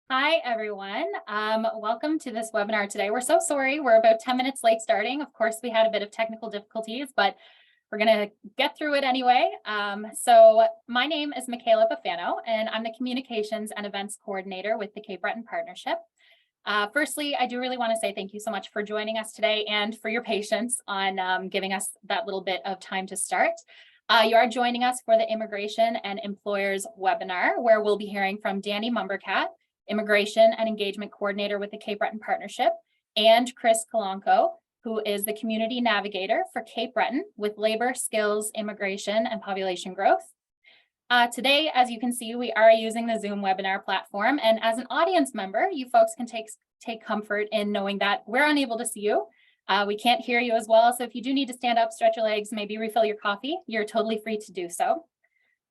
Hi, everyone. Welcome to this webinar today. We're so sorry. We're about 10 minutes late starting. Of course, we had a bit of technical difficulties, but we're going to get through it anyway. So my name is Michaela Bafano, and I'm the Communications and Events Coordinator with the Cape Breton Partnership. Firstly, I do really want to say thank you so much for joining us today and for your patience on giving us that little bit of time to start. You are joining us for the Immigration and Employers webinar, where we'll be hearing from Danny Mumbercat, Immigration and Engagement Coordinator with the Cape Breton Partnership, and Chris Kalanko, who is the Community Navigator for Cape Breton with Labor, Skills, Immigration, and Population Growth. Today, as you can see, we are using the Zoom webinar platform, and as an audience member, you folks can take comfort in knowing that we're unable to see you. We can't hear you as well, so if you do need to stand up, stretch your legs, maybe refill your coffee, you're totally free to do so.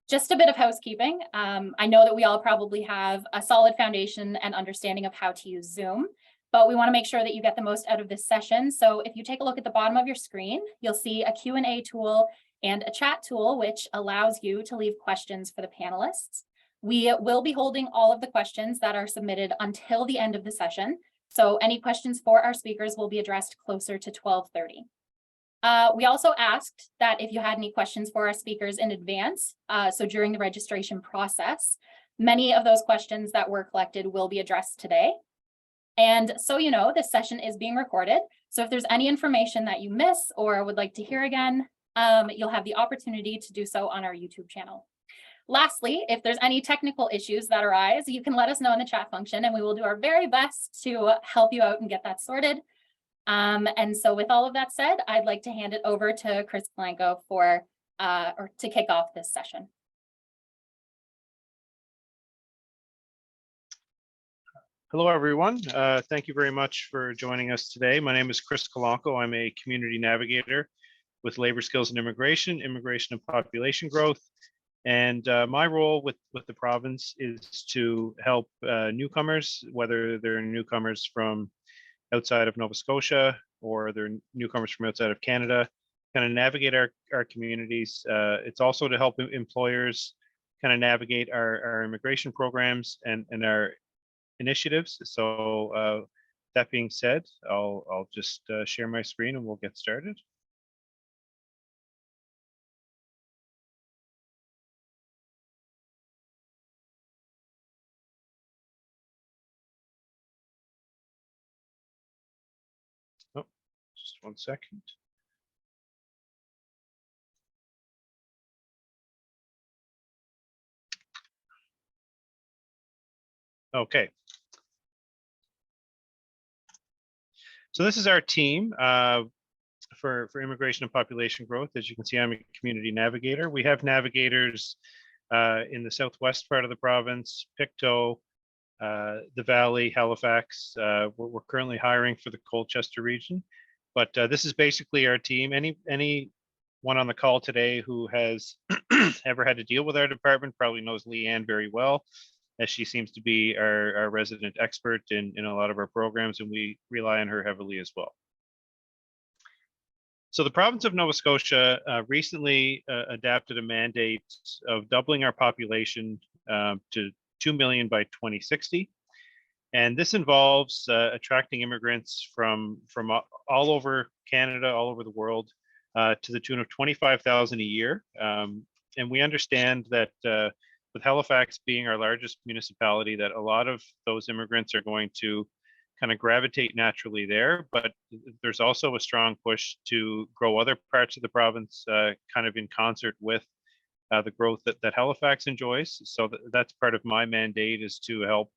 Just a bit of housekeeping. I know that we all probably have a solid foundation and understanding of how to use Zoom, but we want to make sure that you get the most out of this session. So if you take a look at the bottom of your screen, you'll see a Q&A tool and a chat tool, which allows you to leave questions for the panelists. We will be holding all of the questions that are submitted until the end of the session. So any questions for our speakers will be addressed closer to 12:30. We also asked that if you had any questions for our speakers in advance, so during the registration process, many of those questions that were collected will be addressed today. And so you know, this session is being recorded. So if there's any information that you miss or would like to hear again, you'll have the opportunity to do so on our YouTube channel. Lastly, if there's any technical issues that arise, you can let us know in the chat function and we will do our very best to help you out and get that sorted. And so with all of that said, I'd like to hand it over to Chris Blanco or to kick off this session. Hello, everyone. Thank you very much for joining us today. My name is Chris Kalanko. I'm a community navigator with Labor, Skills, and Immigration and Population Growth. And my role with the province is to help newcomers, whether they're newcomers from outside of Nova Scotia or they're newcomers from outside of Canada, kind of navigate our communities. It's also to help employers kind of navigate our immigration programs and our initiatives. So that being said, I'll just share my screen and we'll get started. Oh, just 1 second. Okay. So this is our team for immigration and population growth. As you can see, I'm a community navigator. We have navigators in the southwest part of the province, Pictou, the Valley, Halifax. We're currently hiring for the Colchester region, but this is basically our team. Anyone on the call today who has ever had to deal with our department probably knows Leanne very well, as she seems to be our resident expert in a lot of our programs, and we rely on her heavily as well. So the province of Nova Scotia recently adapted a mandate of doubling our population to 2 million by 2060. And this involves attracting immigrants from all over Canada, all over the world, to the tune of 25,000 a year. And we understand that with Halifax being our largest municipality, that a lot of those immigrants are going to kind of gravitate naturally there, but there's also a strong push to grow other parts of the province kind of in concert with the growth that Halifax enjoys. So that's part of my mandate, is to help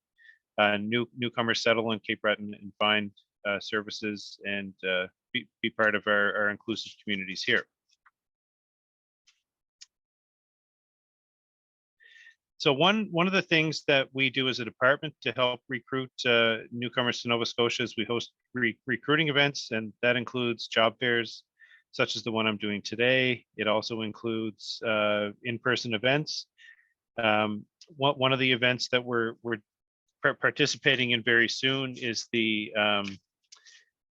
newcomers settle in Cape Breton and find services and be part of our inclusive communities here. So one of the things that we do as a department to help recruit newcomers to Nova Scotia is we host recruiting events, and that includes job fairs such as the one I'm doing today. It also includes in-person events. One of the events that we're participating in very soon is the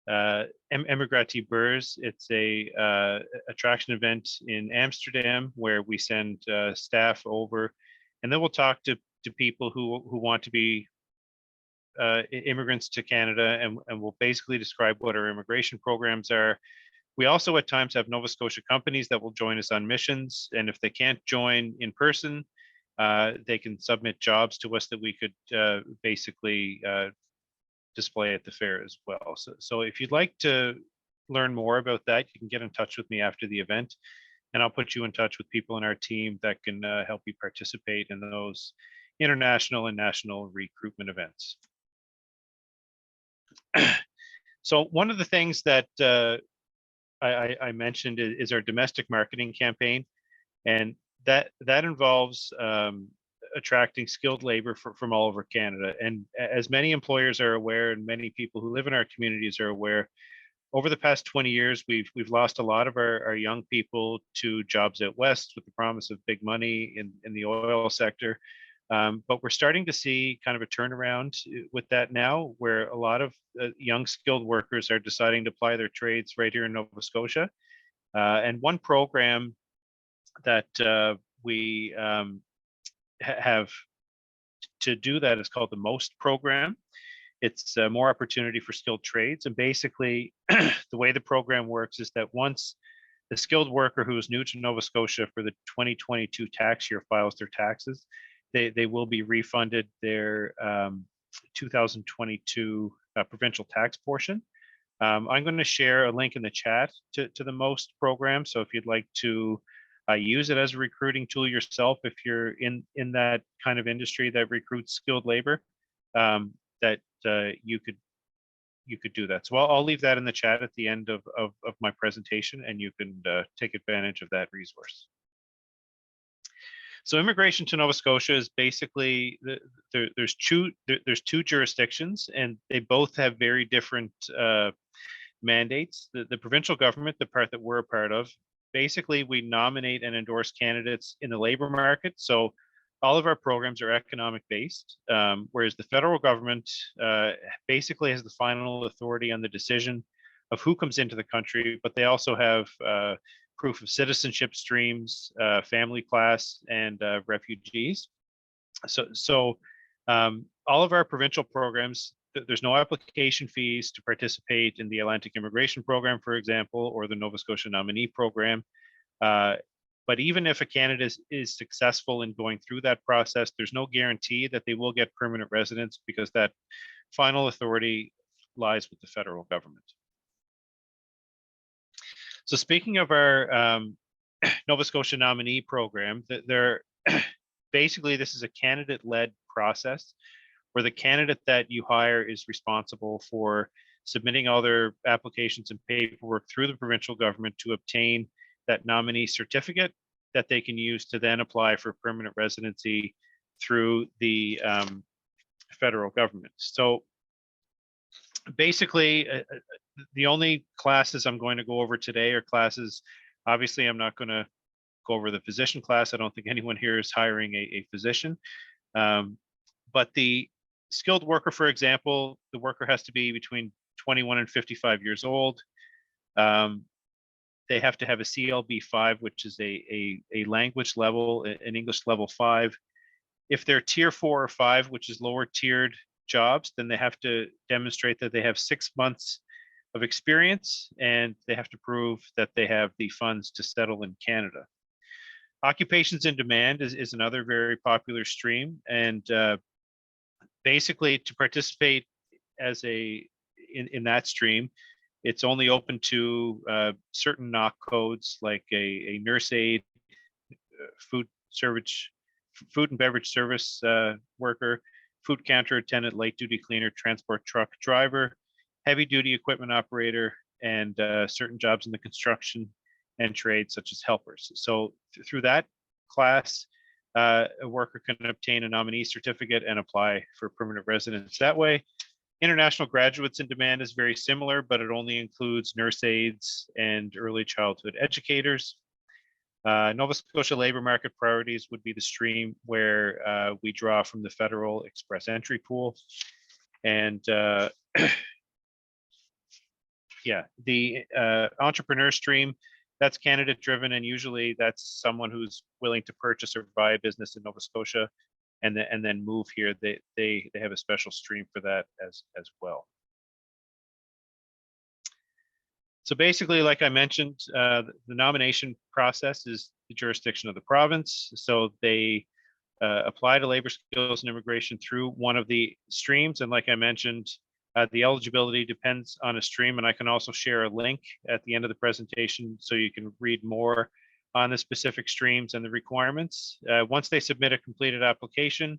Emigrati Beurs. It's a attraction event in Amsterdam where we send staff over, and then we'll talk to people who want to be immigrants to Canada, and we'll basically describe what our immigration programs are. We also at times have Nova Scotia companies that will join us on missions, and if they can't join in person, they can submit jobs to us that we could basically display at the fair as well. So if you'd like to learn more about that, you can get in touch with me after the event, and I'll put you in touch with people in our team that can help you participate in those international and national recruitment events. So one of the things that I mentioned is our domestic marketing campaign, and that involves attracting skilled labor from all over Canada. And as many employers are aware, and many people who live in our communities are aware, over the past 20 years, we've lost a lot of our young people to jobs out west with the promise of big money in the oil sector. But we're starting to see kind of a turnaround with that now, where a lot of young skilled workers are deciding to apply their trades right here in Nova Scotia. And one program that we have to do that is called the MOST program. It's more opportunity for skilled trades. And basically, the way the program works is that once the skilled worker who is new to Nova Scotia for the 2022 tax year files their taxes, they will be refunded their 2022 provincial tax portion. I'm going to share a link in the chat to the MOST program. So if you'd like to use it as a recruiting tool yourself, if you're in that kind of industry that recruits skilled labor, that you could do that. So I'll leave that in the chat at the end of my presentation, and you can take advantage of that resource. So immigration to Nova Scotia is basically there's two jurisdictions, and they both have very different mandates. The provincial government, the part that we're a part of, basically we nominate and endorse candidates in the labor market. So all of our programs are economic based, whereas the federal government basically has the final authority on the decision of who comes into the country, but they also have proof of citizenship streams, family class, and refugees. So all of our provincial programs, there's no application fees to participate in the Atlantic Immigration Program, for example, or the Nova Scotia Nominee Program. But even if a candidate is successful in going through that process, there's no guarantee that they will get permanent residence, because that final authority lies with the federal government. So speaking of our Nova Scotia Nominee Program, basically this is a candidate-led process where the candidate that you hire is responsible for submitting all their applications and paperwork through the provincial government to obtain that nominee certificate that they can use to then apply for permanent residency through the federal government. So basically, the only classes I'm going to go over today are classes, obviously I'm not going to go over the physician class. I don't think anyone here is hiring a physician. But the skilled worker, for example, the worker has to be between 21 and 55 years old. They have to have a CLB 5, which is a language level, an English level 5. If they're tier 4 or 5, which is lower tiered jobs, then they have to demonstrate that they have 6 months of experience, and they have to prove that they have the funds to settle in Canada. Occupations in demand is another very popular stream, and basically to participate as in that stream, it's only open to certain NOC codes like a nurse aide, food and beverage service worker, food counter attendant, light duty cleaner, transport truck driver, heavy duty equipment operator, and certain jobs in the construction and trade such as helpers. So through that class, a worker can obtain a nominee certificate and apply for permanent residence that way. International graduates in demand is very similar, but it only includes nurse aides and early childhood educators. Nova Scotia labor market priorities would be the stream where we draw from the federal express entry pool. And yeah, the entrepreneur stream, that's candidate driven, and usually that's someone who's willing to purchase or buy a business in Nova Scotia and then move here, they have a special stream for that as well. So basically, like I mentioned, the nomination process is the jurisdiction of the province. So they apply to labor, skills, and immigration through one of the streams. And like I mentioned, the eligibility depends on a stream. And I can also share a link at the end of the presentation so you can read more on the specific streams and the requirements. Once they submit a completed application,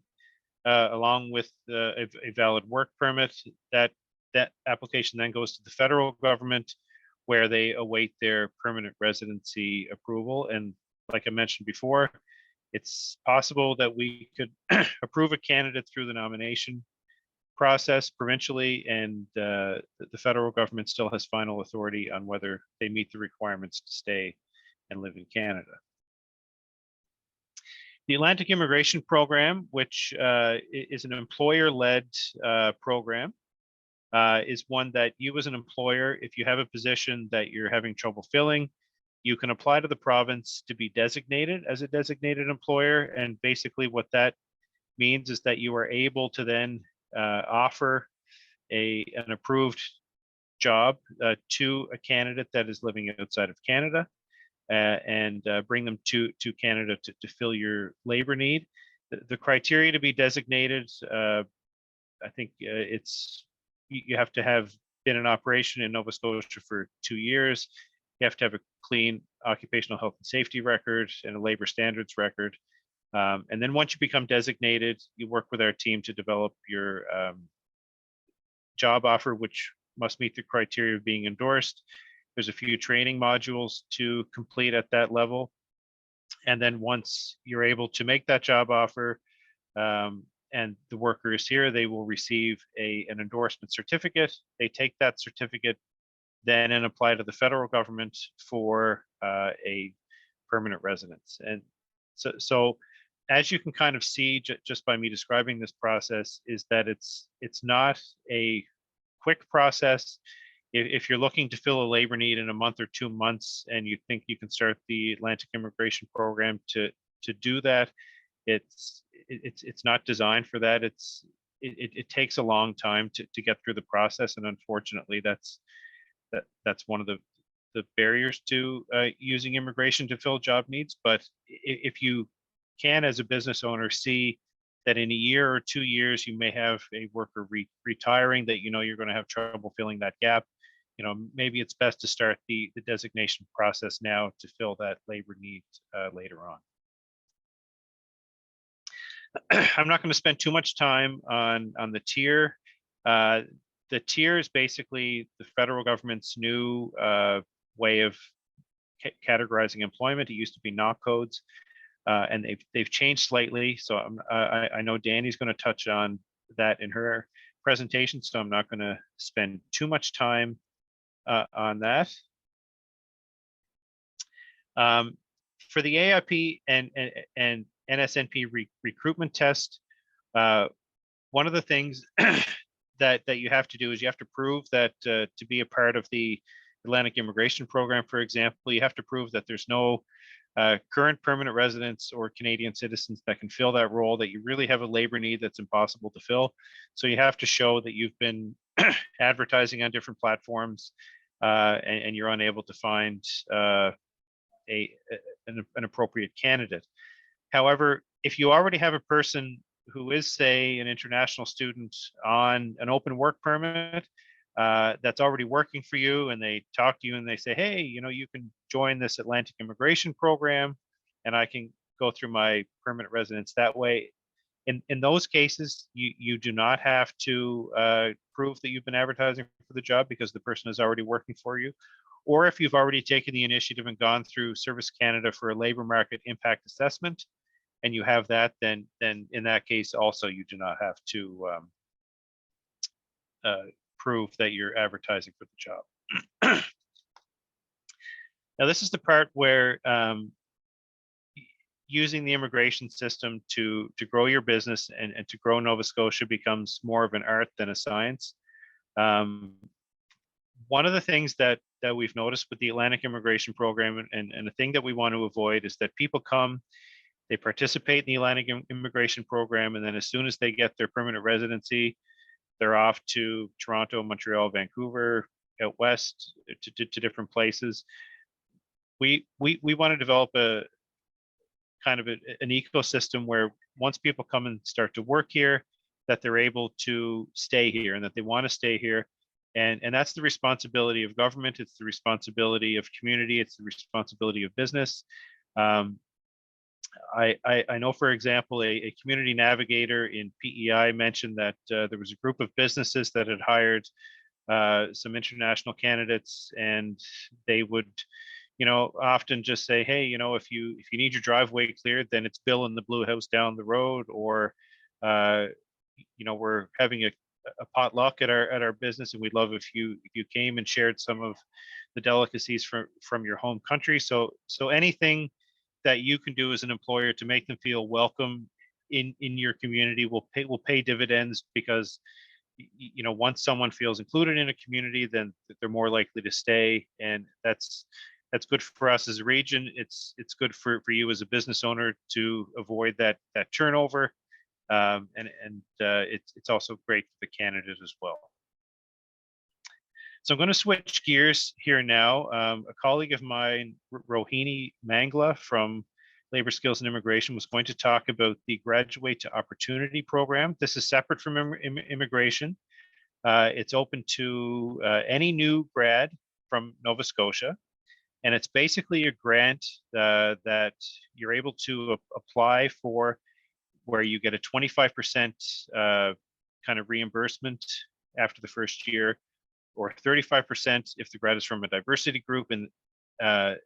along with a valid work permit, that application then goes to the federal government, where they await their permanent residency approval. And like I mentioned before, it's possible that we could approve a candidate through the nomination process provincially, and the federal government still has final authority on whether they meet the requirements to stay and live in Canada. The Atlantic Immigration Program, which is an employer-led program, is one that you as an employer, if you have a position that you're having trouble filling, you can apply to the province to be designated as a designated employer. And basically what that means is that you are able to then offer an approved job to a candidate that is living outside of Canada, and bring them to Canada to fill your labor need. The criteria to be designated, I think you have to have been in operation in Nova Scotia for 2 years. You have to have a clean occupational health and safety record and a labor standards record. And then once you become designated, you work with our team to develop your job offer, which must meet the criteria of being endorsed. There's a few training modules to complete at that level. And then once you're able to make that job offer, and the worker is here, they will receive an endorsement certificate. They take that certificate then and apply to the federal government for a permanent residence. And so as you can kind of see just by me describing this process, is that it's not a quick process. If you're looking to fill a labor need in a month or 2 months and you think you can start the Atlantic Immigration Program to do that, it's not designed for that. It takes a long time to get through the process, and unfortunately that's one of the barriers to using immigration to fill job needs. But if you can, as a business owner, see that in a year or 2 years you may have a worker retiring, that you're going to have trouble filling that gap, maybe it's best to start the designation process now to fill that labor need later on. I'm not going to spend too much time on the tier. The tier is basically the federal government's new way of categorizing employment. It used to be NOC codes, and they've changed slightly. So I know Danny's going to touch on that in her presentation, so I'm not going to spend too much time on that. For the AIP and NSNP recruitment test, one of the things that you have to do is you have to prove that to be a part of the Atlantic Immigration Program, for example, you have to prove that there's no current permanent residents or Canadian citizens that can fill that role, that you really have a labor need that's impossible to fill. So you have to show that you've been advertising on different platforms and you're unable to find an appropriate candidate. However, if you already have a person who is, say, an international student on an open work permit that's already working for you, and they talk to you and they say, hey, you can join this Atlantic Immigration Program and I can go through my permanent residence that way. In those cases, you do not have to prove that you've been advertising for the job, because the person is already working for you. Or if you've already taken the initiative and gone through Service Canada for a labor market impact assessment, and you have that, then in that case also you do not have to prove that you're advertising for the job. Now this is the part where using the immigration system to grow your business and to grow Nova Scotia becomes more of an art than a science. One of the things that we've noticed with the Atlantic Immigration Program, and the thing that we want to avoid, is that people come They participate in the Atlantic Immigration Program, and then as soon as they get their permanent residency, they're off to Toronto, Montreal, Vancouver, out west to different places. We want to develop a kind of an ecosystem where once people come and start to work here, that they're able to stay here and that they want to stay here. And that's the responsibility of government. It's the responsibility of community. It's the responsibility of business. I know, for example, a community navigator in PEI mentioned that there was a group of businesses that had hired some international candidates, and they would, often just say, hey, if you need your driveway cleared, then it's Bill in the blue house down the road, or we're having a potluck at our business, and we'd love if you came and shared some of the delicacies from your home country. So anything that you can do as an employer to make them feel welcome in your community will pay dividends, because once someone feels included in a community, then they're more likely to stay, and that's good for us as a region. It's good for you as a business owner to avoid that turnover, and it's also great for the candidate as well. So I'm going to switch gears here now. A colleague of mine, Rohini Mangla from Labor Skills and Immigration, was going to talk about the Graduate to Opportunity program. This is separate from immigration. It's open to any new grad from Nova Scotia. And it's basically a grant that you're able to apply for, where you get a 25% kind of reimbursement after the first year, or 35% if the grad is from a diversity group, and on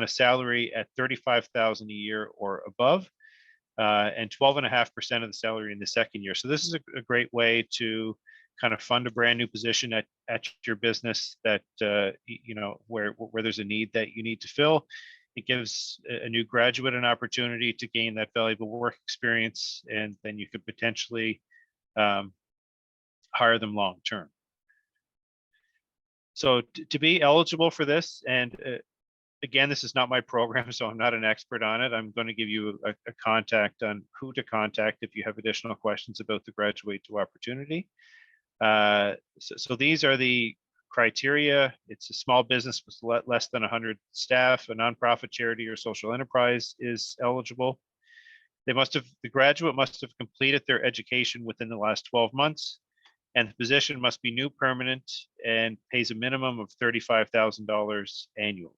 a salary at $35,000 a year or above, and 12.5% of the salary in the second year. So this is a great way to kind of fund a brand new position at your business that where there's a need that you need to fill. It gives a new graduate an opportunity to gain that valuable work experience, and then you could potentially hire them long term. So to be eligible for this, and again, this is not my program, so I'm not an expert on it. I'm going to give you a contact on who to contact if you have additional questions about the Graduate to Opportunity. So these are the criteria. It's a small business with less than 100 staff, a nonprofit, charity, or social enterprise is eligible. The graduate must have completed their education within the last 12 months. And the position must be new, permanent, and pays a minimum of $35,000 annually.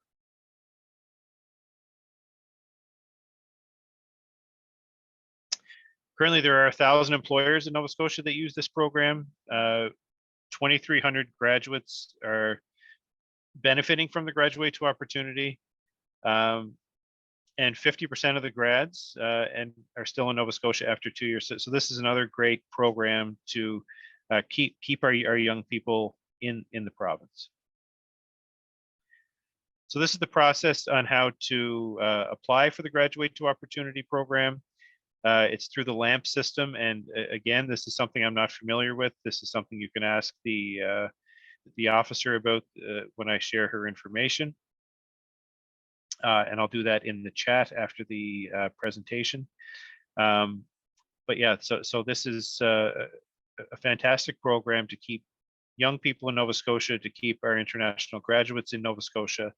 Currently, there are 1,000 employers in Nova Scotia that use this program. 2,300 graduates are benefiting from the Graduate to Opportunity, and 50% of the grads and are still in Nova Scotia after 2 years. So this is another great program to keep our young people in the province. So this is the process on how to apply for the Graduate to Opportunity program. It's through the LAMP system, and again, this is something I'm not familiar with. This is something you can ask the officer about when I share her information, and I'll do that in the chat after the presentation. But yeah, so this is a fantastic program to keep young people in Nova Scotia, to keep our international graduates in Nova Scotia,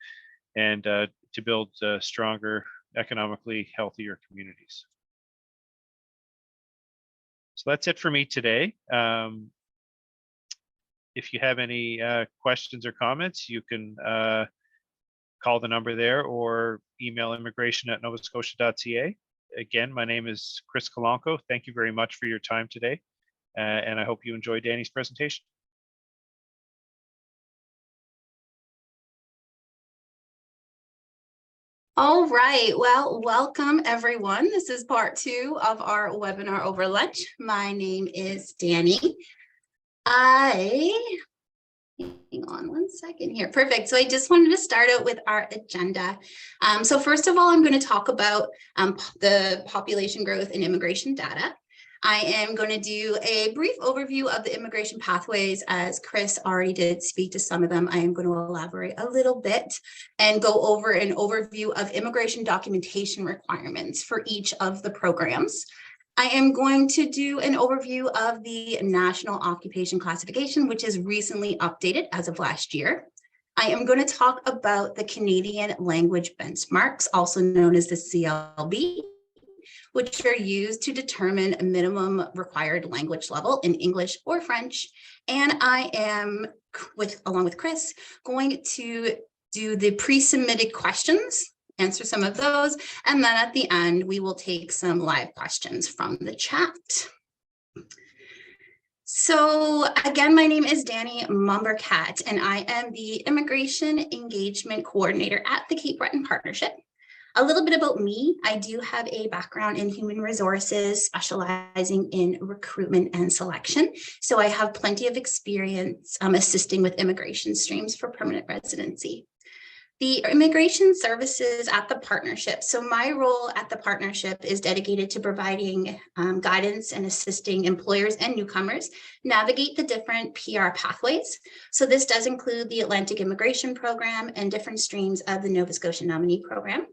and to build stronger, economically healthier communities. So that's it for me today. If you have any questions or comments, you can call the number there or email immigration@novascotia.ca. Again, my name is Chris Kalanko. Thank you very much for your time today. And I hope you enjoy Danny's presentation. All right, well, welcome everyone. This is part 2 of our webinar over lunch. My name is Danny. Hang on one second here. Perfect. So I just wanted to start out with our agenda. So first of all, I'm going to talk about the population growth and immigration data. I am going to do a brief overview of the immigration pathways, as Chris already did speak to some of them. I am going to elaborate a little bit and go over an overview of immigration documentation requirements for each of the programs. I am going to do an overview of the National Occupation Classification, which is recently updated as of last year. I am going to talk about the Canadian language benchmarks, also known as the CLB, which are used to determine a minimum required language level in English or French. And I am, along with Chris, going to do the pre-submitted questions, answer some of those, and then at the end, we will take some live questions from the chat. So again, my name is Danny Mumbercat, and I am the Immigration Engagement Coordinator at the Cape Breton Partnership. A little bit about me, I do have a background in human resources, specializing in recruitment and selection. So I have plenty of experience assisting with immigration streams for permanent residency. The immigration services at the partnership. So my role at the partnership is dedicated to providing guidance and assisting employers and newcomers navigate the different PR pathways. So this does include the Atlantic Immigration Program and different streams of the Nova Scotia Nominee Program.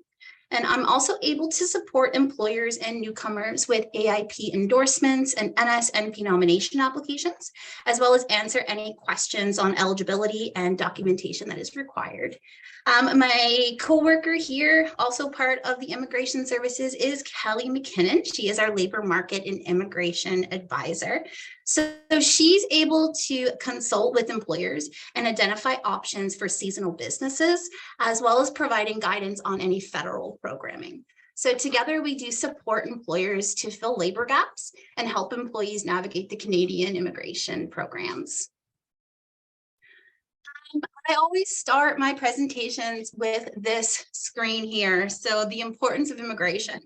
And I'm also able to support employers and newcomers with AIP endorsements and NSNP nomination applications, as well as answer any questions on eligibility and documentation that is required. My coworker here, also part of the immigration services, is Kelly McKinnon. She is our labor market and immigration advisor. So she's able to consult with employers and identify options for seasonal businesses, as well as providing guidance on any federal programming. So together we do support employers to fill labor gaps and help employees navigate the Canadian immigration programs. I always start my presentations with this screen here. So the importance of immigration.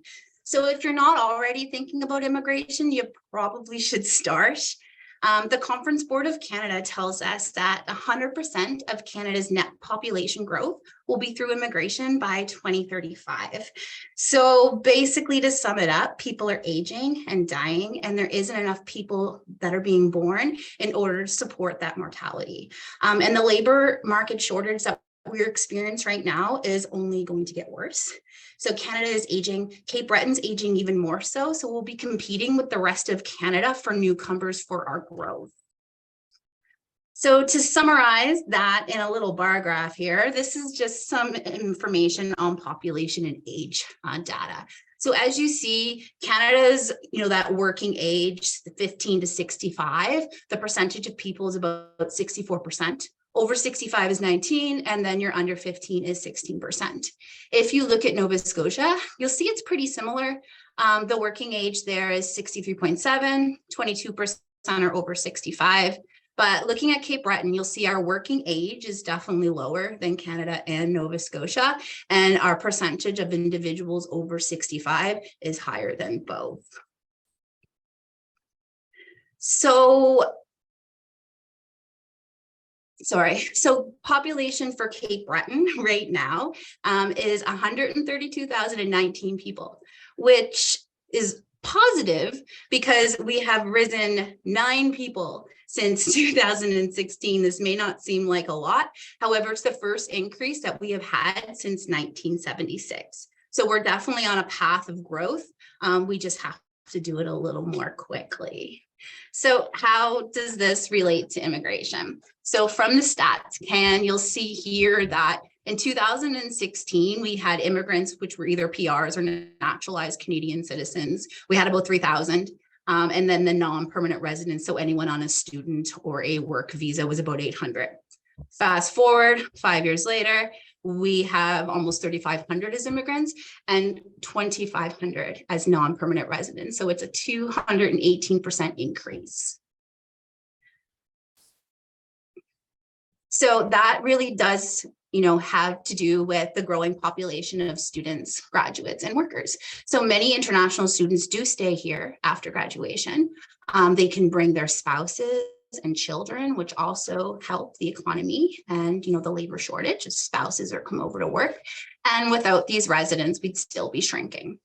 So if you're not already thinking about immigration, you probably should start. The Conference Board of Canada tells us that 100% of Canada's net population growth will be through immigration by 2035. So basically, to sum it up, people are aging and dying, and there isn't enough people that are being born in order to support that mortality. And the labor market shortage that we're experiencing right now is only going to get worse. So Canada is aging, Cape Breton's aging even more so. So we'll be competing with the rest of Canada for newcomers for our growth. So to summarize that in a little bar graph here, this is just some information on population and age data. So as you see, Canada's, that working age, 15 to 65, the percentage of people is about 64%. Over 65 is 19, and then you're under 15 is 16%. If you look at Nova Scotia, you'll see it's pretty similar. The working age there is 63.7, 22% are over 65. But looking at Cape Breton, you'll see our working age is definitely lower than Canada and Nova Scotia, and our percentage of individuals over 65 is higher than both. So population for Cape Breton right now is 132,019 people, which is positive because we have risen 9 people since 2016. This may not seem like a lot. However, it's the first increase that we have had since 1976. So we're definitely on a path of growth. We just have to do it a little more quickly. So how does this relate to immigration? So from the stats, you'll see here that in 2016, we had immigrants, which were either PRs or naturalized Canadian citizens. We had about 3,000. And then the non-permanent residents, so anyone on a student or a work visa, was about 800. Fast forward 5 years later, we have almost 3,500 as immigrants and 2,500 as non-permanent residents. So it's a 218% increase. So that really does, have to do with the growing population of students, graduates, and workers. So many international students do stay here after graduation. They can bring their spouses and children, which also help the economy and, the labor shortage as spouses are come over to work. And without these residents, we'd still be shrinking.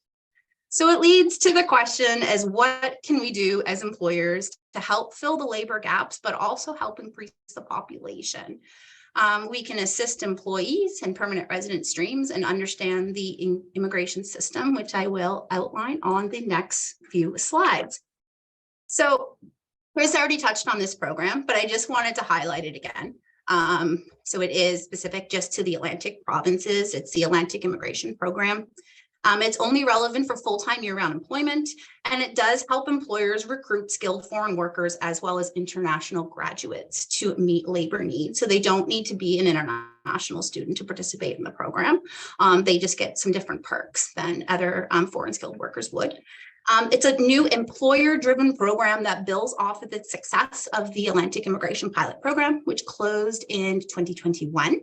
So it leads to the question as what can we do as employers to help fill the labor gaps, but also help increase the population? We can assist employees and permanent resident streams and understand the immigration system, which I will outline on the next few slides. So Chris already touched on this program, but I just wanted to highlight it again. So it is specific just to the Atlantic provinces. It's the Atlantic Immigration Program. It's only relevant for full-time year-round employment, and it does help employers recruit skilled foreign workers as well as international graduates to meet labor needs. So they don't need to be an international student to participate in the program. They just get some different perks than other foreign skilled workers would. It's a new employer-driven program that builds off of the success of the Atlantic Immigration Pilot Program, which closed in 2021.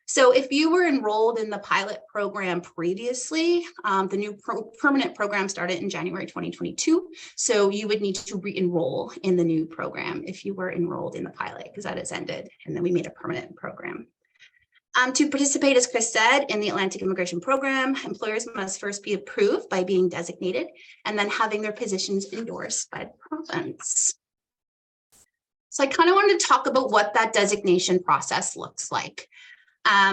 So if you were enrolled in the pilot program previously, the new permanent program started in January 2022. So you would need to re-enroll in the new program if you were enrolled in the pilot, because that has ended. And then we made a permanent program. To participate, as Chris said, in the Atlantic Immigration Program, employers must first be approved by being designated and then having their positions endorsed by the province. So I kind of wanted to talk about what that designation process looks like.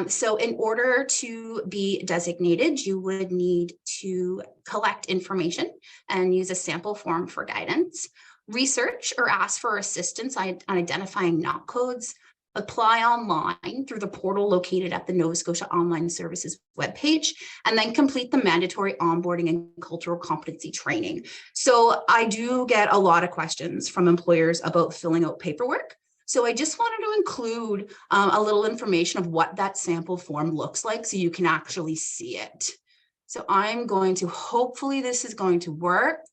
So in order to be designated, you would need to collect information and use a sample form for guidance, research or ask for assistance on identifying NOC codes, apply online through the portal located at the Nova Scotia Online Services webpage, and then complete the mandatory onboarding and cultural competency training. So I do get a lot of questions from employers about filling out paperwork. So I just wanted to include a little information of what that sample form looks like so you can actually see it. So I'm going to, hopefully this is going to work.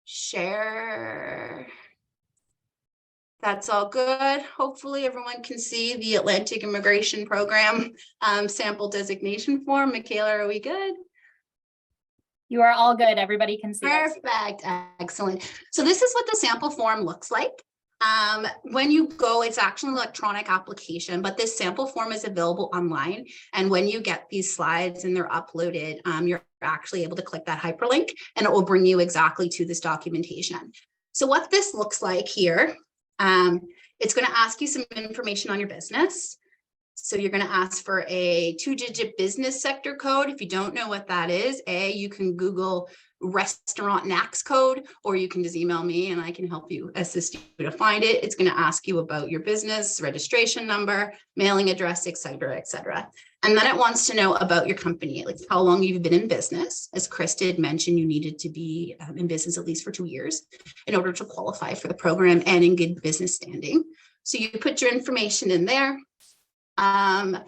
Share. That's all good. Hopefully everyone can see the Atlantic Immigration Program sample designation form. Michaela, are we good? You are all good. Everybody can see it. Perfect. Excellent. So this is what the sample form looks like. When you go, it's actually an electronic application, but this sample form is available online. And when you get these slides and they're uploaded, you're actually able to click that hyperlink and it will bring you exactly to this documentation. So what this looks like here, it's going to ask you some information on your business. So you're going to ask for a 2-digit business sector code. If you don't know what that is, you can Google restaurant NACS code, or you can just email me and I can help you, assist you to find it. It's going to ask you about your business, registration number, mailing address, et cetera, et cetera. And then it wants to know about your company, like how long you've been in business. As Chris did mention, you needed to be in business at least for 2 years in order to qualify for the program and in good business standing. So you put your information in there. LMIA.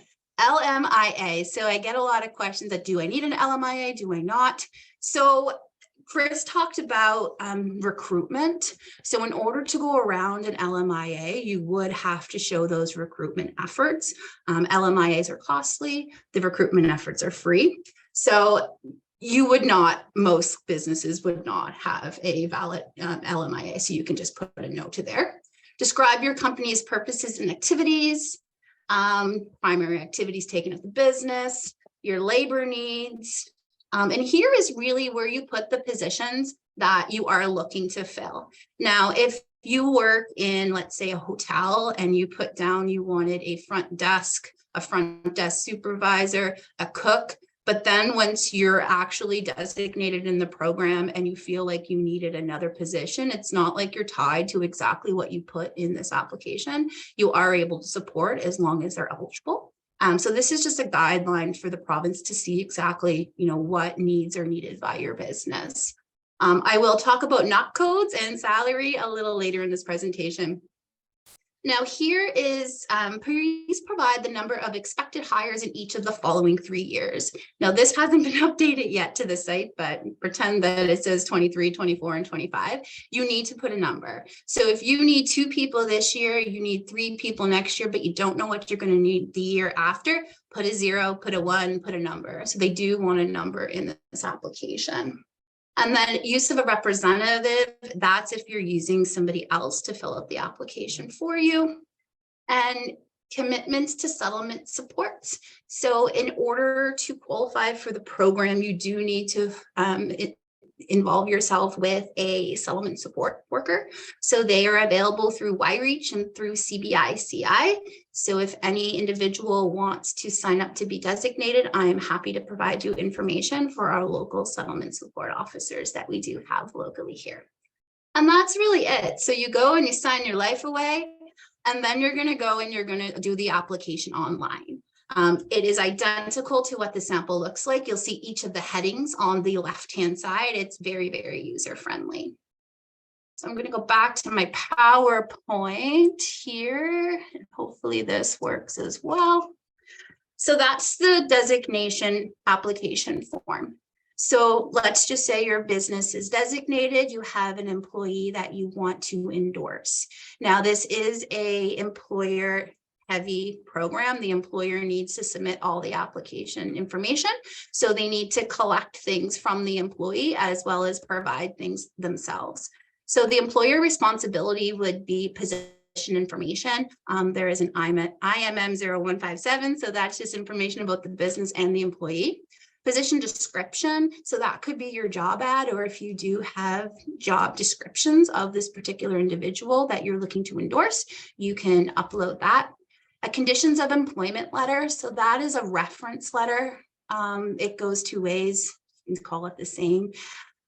So I get a lot of questions that, do I need an LMIA? Do I not? So Chris talked about recruitment. So in order to go around an LMIA, you would have to show those recruitment efforts. LMIAs are costly. The recruitment efforts are free. So you would not, most businesses would not have a valid LMIA. So you can just put a note to there. Describe your company's purposes and activities. Primary activities taken at the business, your labor needs. And here is really where you put the positions that you are looking to fill. Now, if you work in, let's say, a hotel and you put down you wanted a front desk supervisor, a cook, but then once you're actually designated in the program and you feel like you needed another position, it's not like you're tied to exactly what you put in this application. You are able to support as long as they're eligible. So this is just a guideline for the province to see exactly, what needs are needed by your business. I will talk about NOC codes and salary a little later in this presentation. Now here is, please provide the number of expected hires in each of the following 3 years. Now this hasn't been updated yet to the site, but pretend that it says 23, 24, and 25. You need to put a number. So if you need 2 people this year, you need 3 people next year, but you don't know what you're going to need the year after, put a 0, put a 1, put a number. So they do want a number in this application. And then use of a representative, that's if you're using somebody else to fill out the application for you. And Commitments to settlement supports. So in order to qualify for the program, you do need to involve yourself with a settlement support worker. So they are available through YReach and through CBI-CI. So if any individual wants to sign up to be designated, I am happy to provide you information for our local settlement support officers that we do have locally here. And that's really it. So you go and you sign your life away, and then you're going to go and you're going to do the application online. It is identical to what the sample looks like. You'll see each of the headings on the left-hand side. It's very, very user-friendly. So I'm going to go back to my PowerPoint here. Hopefully this works as well. So that's the designation application form. So let's just say your business is designated, you have an employee that you want to endorse. Now, this is a employer heavy program. The employer needs to submit all the application information. So they need to collect things from the employee as well as provide things themselves. So the employer responsibility would be position information. There is an IMM 0157. So that's just information about the business and the employee. Position description, so that could be your job ad, or if you do have job descriptions of this particular individual that you're looking to endorse, you can upload that. A conditions of employment letter, so that is a reference letter. It goes two ways, you can call it the same.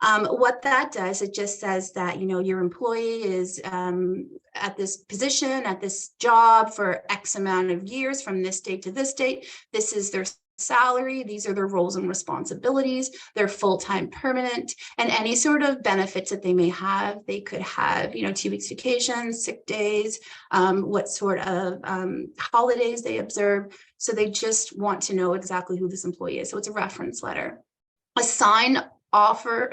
What that does, it just says that, you know, your employee is at this position, at this job for X amount of years from this date to this date. This is their salary, these are their roles and responsibilities, they're full-time permanent, and any sort of benefits that they may have. They could have, you know, 2 weeks vacation, sick days, what sort of holidays they observe. So they just want to know exactly who this employee is. So it's a reference letter. A signed job offer,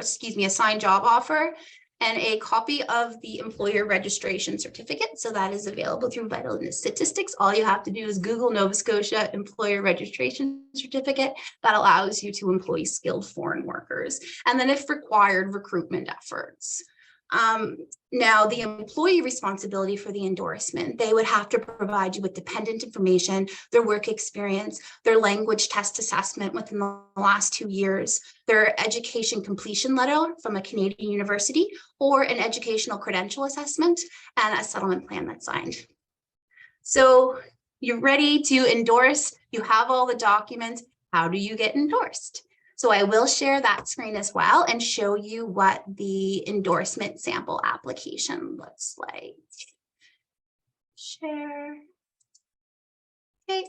and a copy of the employer registration certificate. So that is available through Vital Statistics. All you have to do is Google Nova Scotia employer registration certificate. That allows you to employ skilled foreign workers. And then if required, recruitment efforts. Now, the employee responsibility for the endorsement, they would have to provide you with dependent information, their work experience, their language test assessment within the last 2 years, their education completion letter from a Canadian university, or an educational credential assessment, and a settlement plan that's signed. So you're ready to endorse, you have all the documents. How do you get endorsed? So I will share that screen as well and show you what the endorsement sample application looks like. Share. Okay.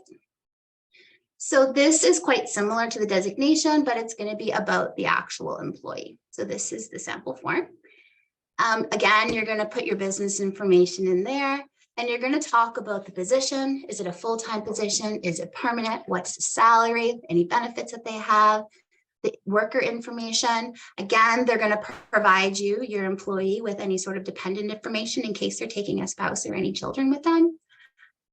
So this is quite similar to the designation, but it's going to be about the actual employee. So this is the sample form. Again, you're going to put your business information in there. And you're going to talk about the position. Is it a full-time position? Is it permanent? What's the salary? Any benefits that they have? The worker information. Again, they're going to provide you, your employee, with any sort of dependent information in case they're taking a spouse or any children with them.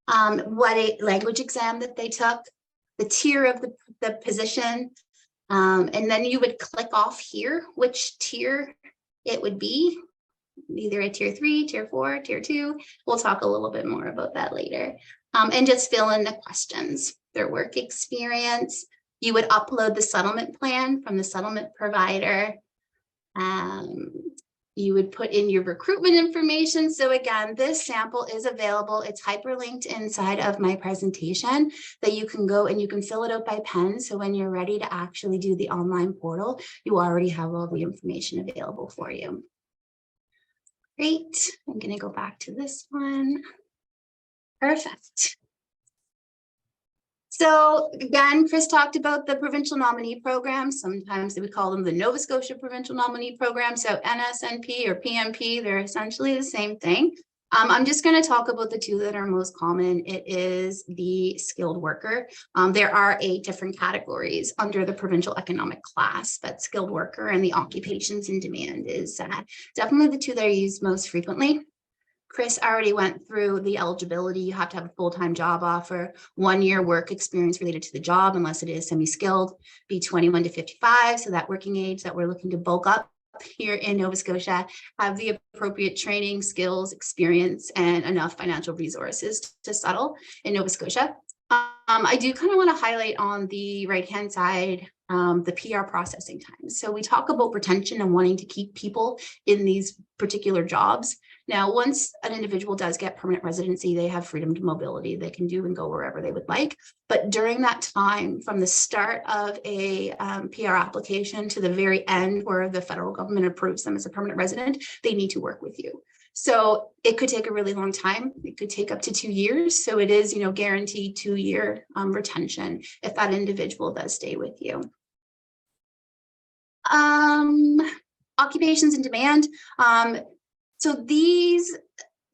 What a language exam that they took, the tier of the position. And then you would click off here, which tier it would be. Either a tier 3, tier 4, tier 2. We'll talk a little bit more about that later. And just fill in the questions, their work experience. You would upload the settlement plan from the settlement provider. You would put in your recruitment information. So again, this sample is available. It's hyperlinked inside of my presentation that you can go and you can fill it out by pen. So when you're ready to actually do the online portal, you already have all the information available for you. Great. I'm going to go back to this one. Perfect. So again, Chris talked about the provincial nominee program. Sometimes we call them the Nova Scotia Provincial Nominee Program. So NSNP or PMP, they're essentially the same thing. I'm just going to talk about the two that are most common. It is the skilled worker. There are 8 different categories under the provincial economic class, but skilled worker and the occupations in demand is definitely the two that are used most frequently. Chris already went through the eligibility. You have to have a full-time job offer, 1 year work experience related to the job, unless it is semi-skilled, be 21 to 55. So that working age that we're looking to bulk up here in Nova Scotia have the appropriate training, skills, experience, and enough financial resources to settle in Nova Scotia. I do kind of want to highlight on the right-hand side the PR processing time. So we talk about retention and wanting to keep people in these particular jobs. Now, once an individual does get permanent residency, they have freedom to mobility. They can do and go wherever they would like. But during that time, from the start of a PR application to the very end where the federal government approves them as a permanent resident, they need to work with you. So it could take a really long time. It could take up to 2 years. So it is, guaranteed 2-year retention if that individual does stay with you. Occupations in demand. So these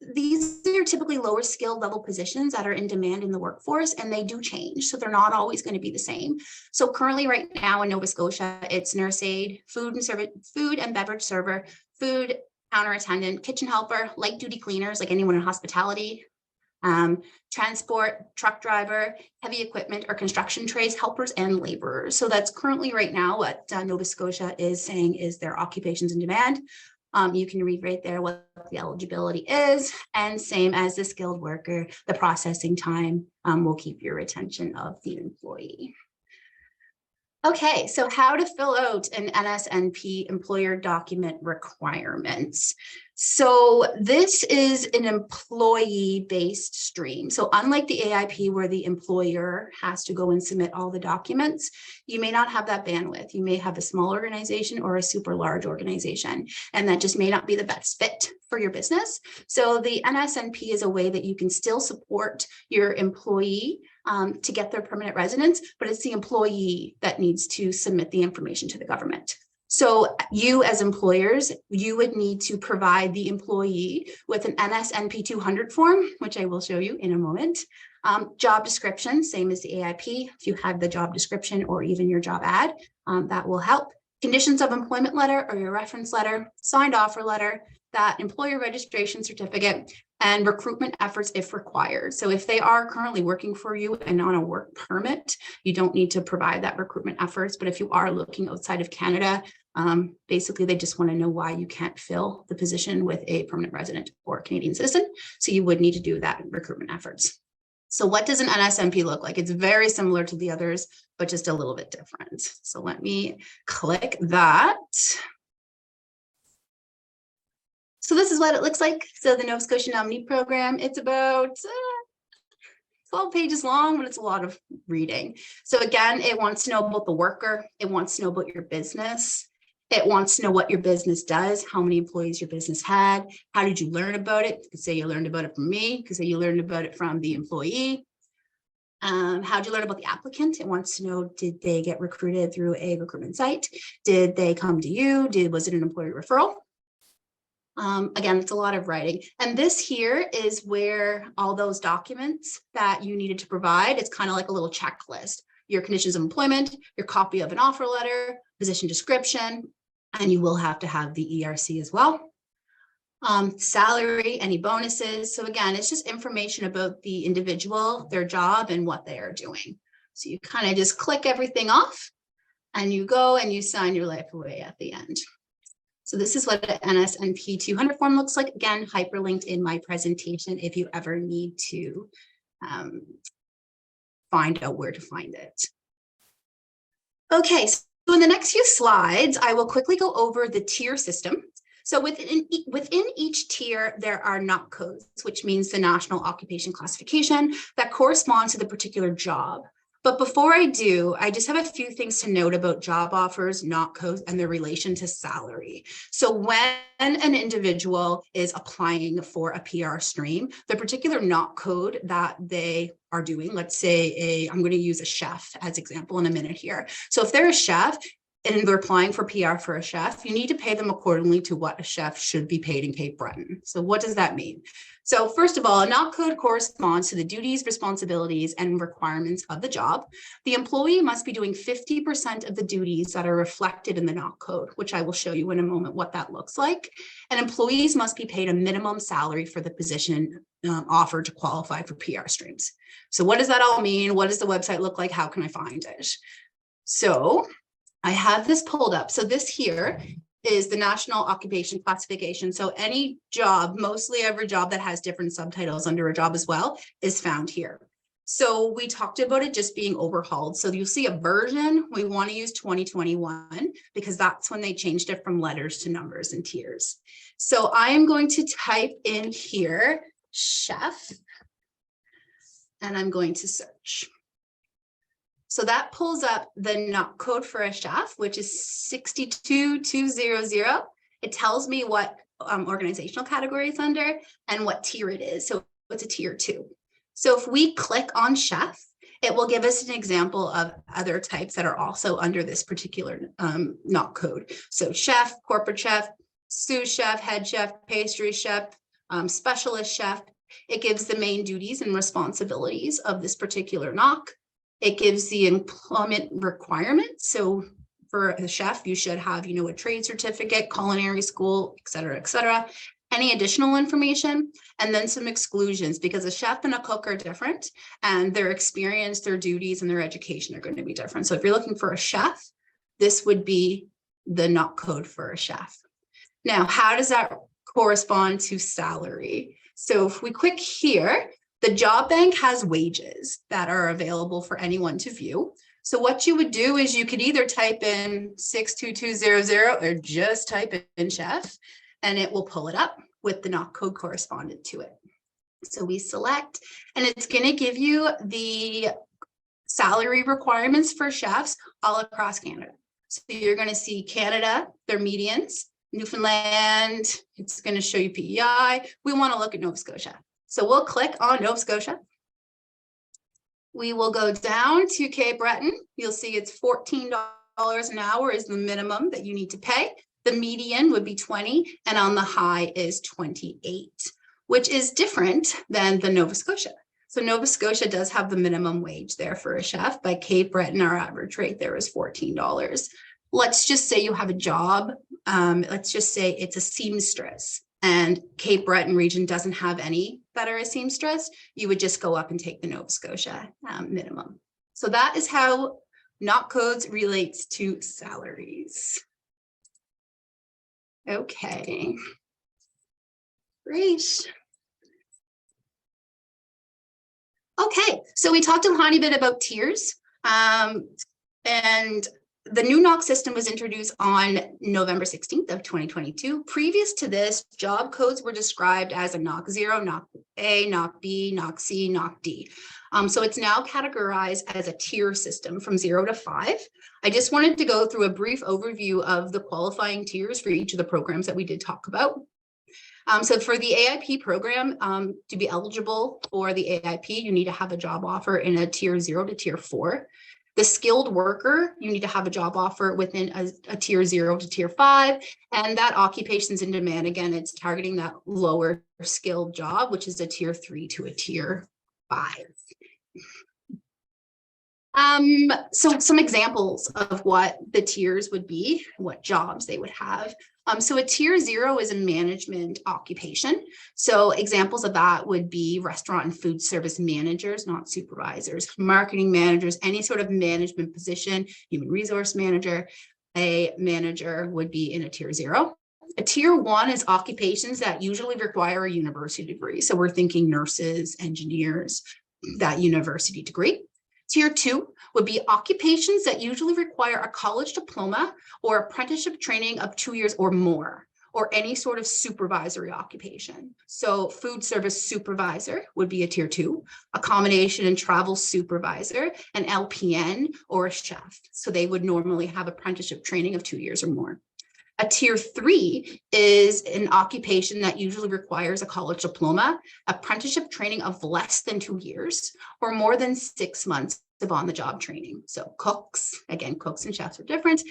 are typically lower skilled level positions that are in demand in the workforce, and they do change. So they're not always going to be the same. So currently right now in Nova Scotia, it's nurse aide, food and beverage server, food counter attendant, kitchen helper, light duty cleaners, like anyone in hospitality, transport, truck driver, heavy equipment or construction trades, helpers and laborers. So that's currently right now what Nova Scotia is saying is their occupations in demand. You can read right there what the eligibility is, and same as the skilled worker, the processing time will keep your retention of the employee. Okay, so how to fill out an NSNP employer document requirements. So this is an employee-based stream. So unlike the AIP where the employer has to go and submit all the documents, you may not have that bandwidth. You may have a small organization or a super large organization, and that just may not be the best fit for your business. So the NSNP is a way that you can still support your employee to get their permanent residence, but it's the employee that needs to submit the information to the government. So you as employers, you would need to provide the employee with an NSNP 200 form, which I will show you in a moment. Job description, same as the AIP. If you have the job description or even your job ad, that will help. Conditions of employment letter or your reference letter, signed offer letter, that employer registration certificate, and recruitment efforts if required. So if they are currently working for you and on a work permit, you don't need to provide that recruitment efforts. But if you are looking outside of Canada, basically they just want to know why you can't fill the position with a permanent resident or Canadian citizen. So you would need to do that recruitment efforts. So what does an NSNP look like? It's very similar to the others, but just a little bit different. So let me click that. So this is what it looks like. So the Nova Scotia Nominee Program, it's about 12 pages long, but it's a lot of reading. So again, it wants to know about the worker. It wants to know about your business. It wants to know what your business does, how many employees your business had, how did you learn about it? You could say you learned about it from me, you could say you learned about it from the employee. How did you learn about the applicant? It wants to know, did they get recruited through a recruitment site? Did they come to you? Was it an employee referral? Again, it's a lot of writing. And this here is where all those documents that you needed to provide, it's kind of like a little checklist. Your conditions of employment, your copy of an offer letter, position description, and you will have to have the ERC as well. Salary, any bonuses. So again, it's just information about the individual, their job, and what they are doing. So you kind of just click everything off and you go and you sign your life away at the end. So this is what an NSNP 200 form looks like. Again, hyperlinked in my presentation if you ever need to find out where to find it. Okay, so in the next few slides, I will quickly go over the tier system. So within each tier, there are NOC codes, which means the National Occupation Classification that corresponds to the particular job. But before I do, I just have a few things to note about job offers, NOC codes, and their relation to salary. So when an individual is applying for a PR stream, the particular NOC code that they are doing, let's say I'm going to use a chef as example in a minute here. So if they're a chef and they're applying for PR for a chef, you need to pay them accordingly to what a chef should be paid in Cape Breton. So what does that mean? So first of all, a NOC code corresponds to the duties, responsibilities, and requirements of the job. The employee must be doing 50% of the duties that are reflected in the NOC code, which I will show you in a moment what that looks like. And employees must be paid a minimum salary for the position offered to qualify for PR streams. So what does that all mean? What does the website look like? How can I find it? So I have this pulled up. So this here is the National Occupation Classification. So any job, mostly every job that has different subtitles under a job as well, is found here. So we talked about it just being overhauled. So you'll see a version, we want to use 2021 because that's when they changed it from letters to numbers and tiers. So I am going to type in here, chef, and I'm going to search. So that pulls up the NOC code for a chef, which is 62200. It tells me what organizational category it's under and what tier it is. So it's a tier 2. So if we click on chef, it will give us an example of other types that are also under this particular NOC code. So chef, corporate chef, sous chef, head chef, pastry chef, specialist chef. It gives the main duties and responsibilities of this particular NOC. It gives the employment requirements. So for a chef, you should have, a trade certificate, culinary school, et cetera, et cetera. Any additional information, and then some exclusions, because a chef and a cook are different and their experience, their duties, and their education are going to be different. So if you're looking for a chef, this would be the NOC code for a chef. Now, how does that correspond to salary? So if we click here, the job bank has wages that are available for anyone to view. So what you would do is you could either type in 62200 or just type in chef, and it will pull it up with the NOC code correspondent to it. So we select, and it's going to give you the salary requirements for chefs all across Canada. So you're going to see Canada, their medians, Newfoundland, it's going to show you PEI. We want to look at Nova Scotia. So we'll click on Nova Scotia. We will go down to Cape Breton. You'll see it's $14 an hour is the minimum that you need to pay. The median would be 20, and on the high is 28, which is different than the Nova Scotia. So Nova Scotia does have the minimum wage there for a chef. By Cape Breton, our average rate there is $14. Let's just say you have a job. Let's just say it's a seamstress, and Cape Breton region doesn't have any that are a seamstress. You would just go up and take the Nova Scotia minimum. So that is how NOC codes relates to salaries. Okay, great. Okay, so we talked a tiny bit about tiers, and the new NOC system was introduced on November 16th of 2022. Previous to this, job codes were described as a NOC 0, NOC A, NOC B, NOC C, NOC D. So it's now categorized as a tier system from 0 to 5. I just wanted to go through a brief overview of the qualifying tiers for each of the programs that we did talk about. So for the AIP program, to be eligible for the AIP, you need to have a job offer in a tier 0 to tier 4. The skilled worker, you need to have a job offer within a tier 0 to tier 5, and that occupation's in demand. Again, it's targeting that lower skilled job, which is a tier 3 to a tier 5. So some examples of what the tiers would be, what jobs they would have. So a tier 0 is a management occupation. So examples of that would be restaurant and food service managers, not supervisors, marketing managers, any sort of management position, human resource manager. A manager would be in a tier 0. A tier 1 is occupations that usually require a university degree. So we're thinking nurses, engineers, that university degree. Tier 2 would be occupations that usually require a college diploma or apprenticeship training of 2 years or more, or any sort of supervisory occupation. So food service supervisor would be a tier 2, accommodation and travel supervisor, an LPN, or a chef. So they would normally have apprenticeship training of 2 years or more. A tier 3 is an occupation that usually requires a college diploma, apprenticeship training of less than 2 years, or more than 6 months of on-the-job training. So cooks, again, cooks and chefs are different,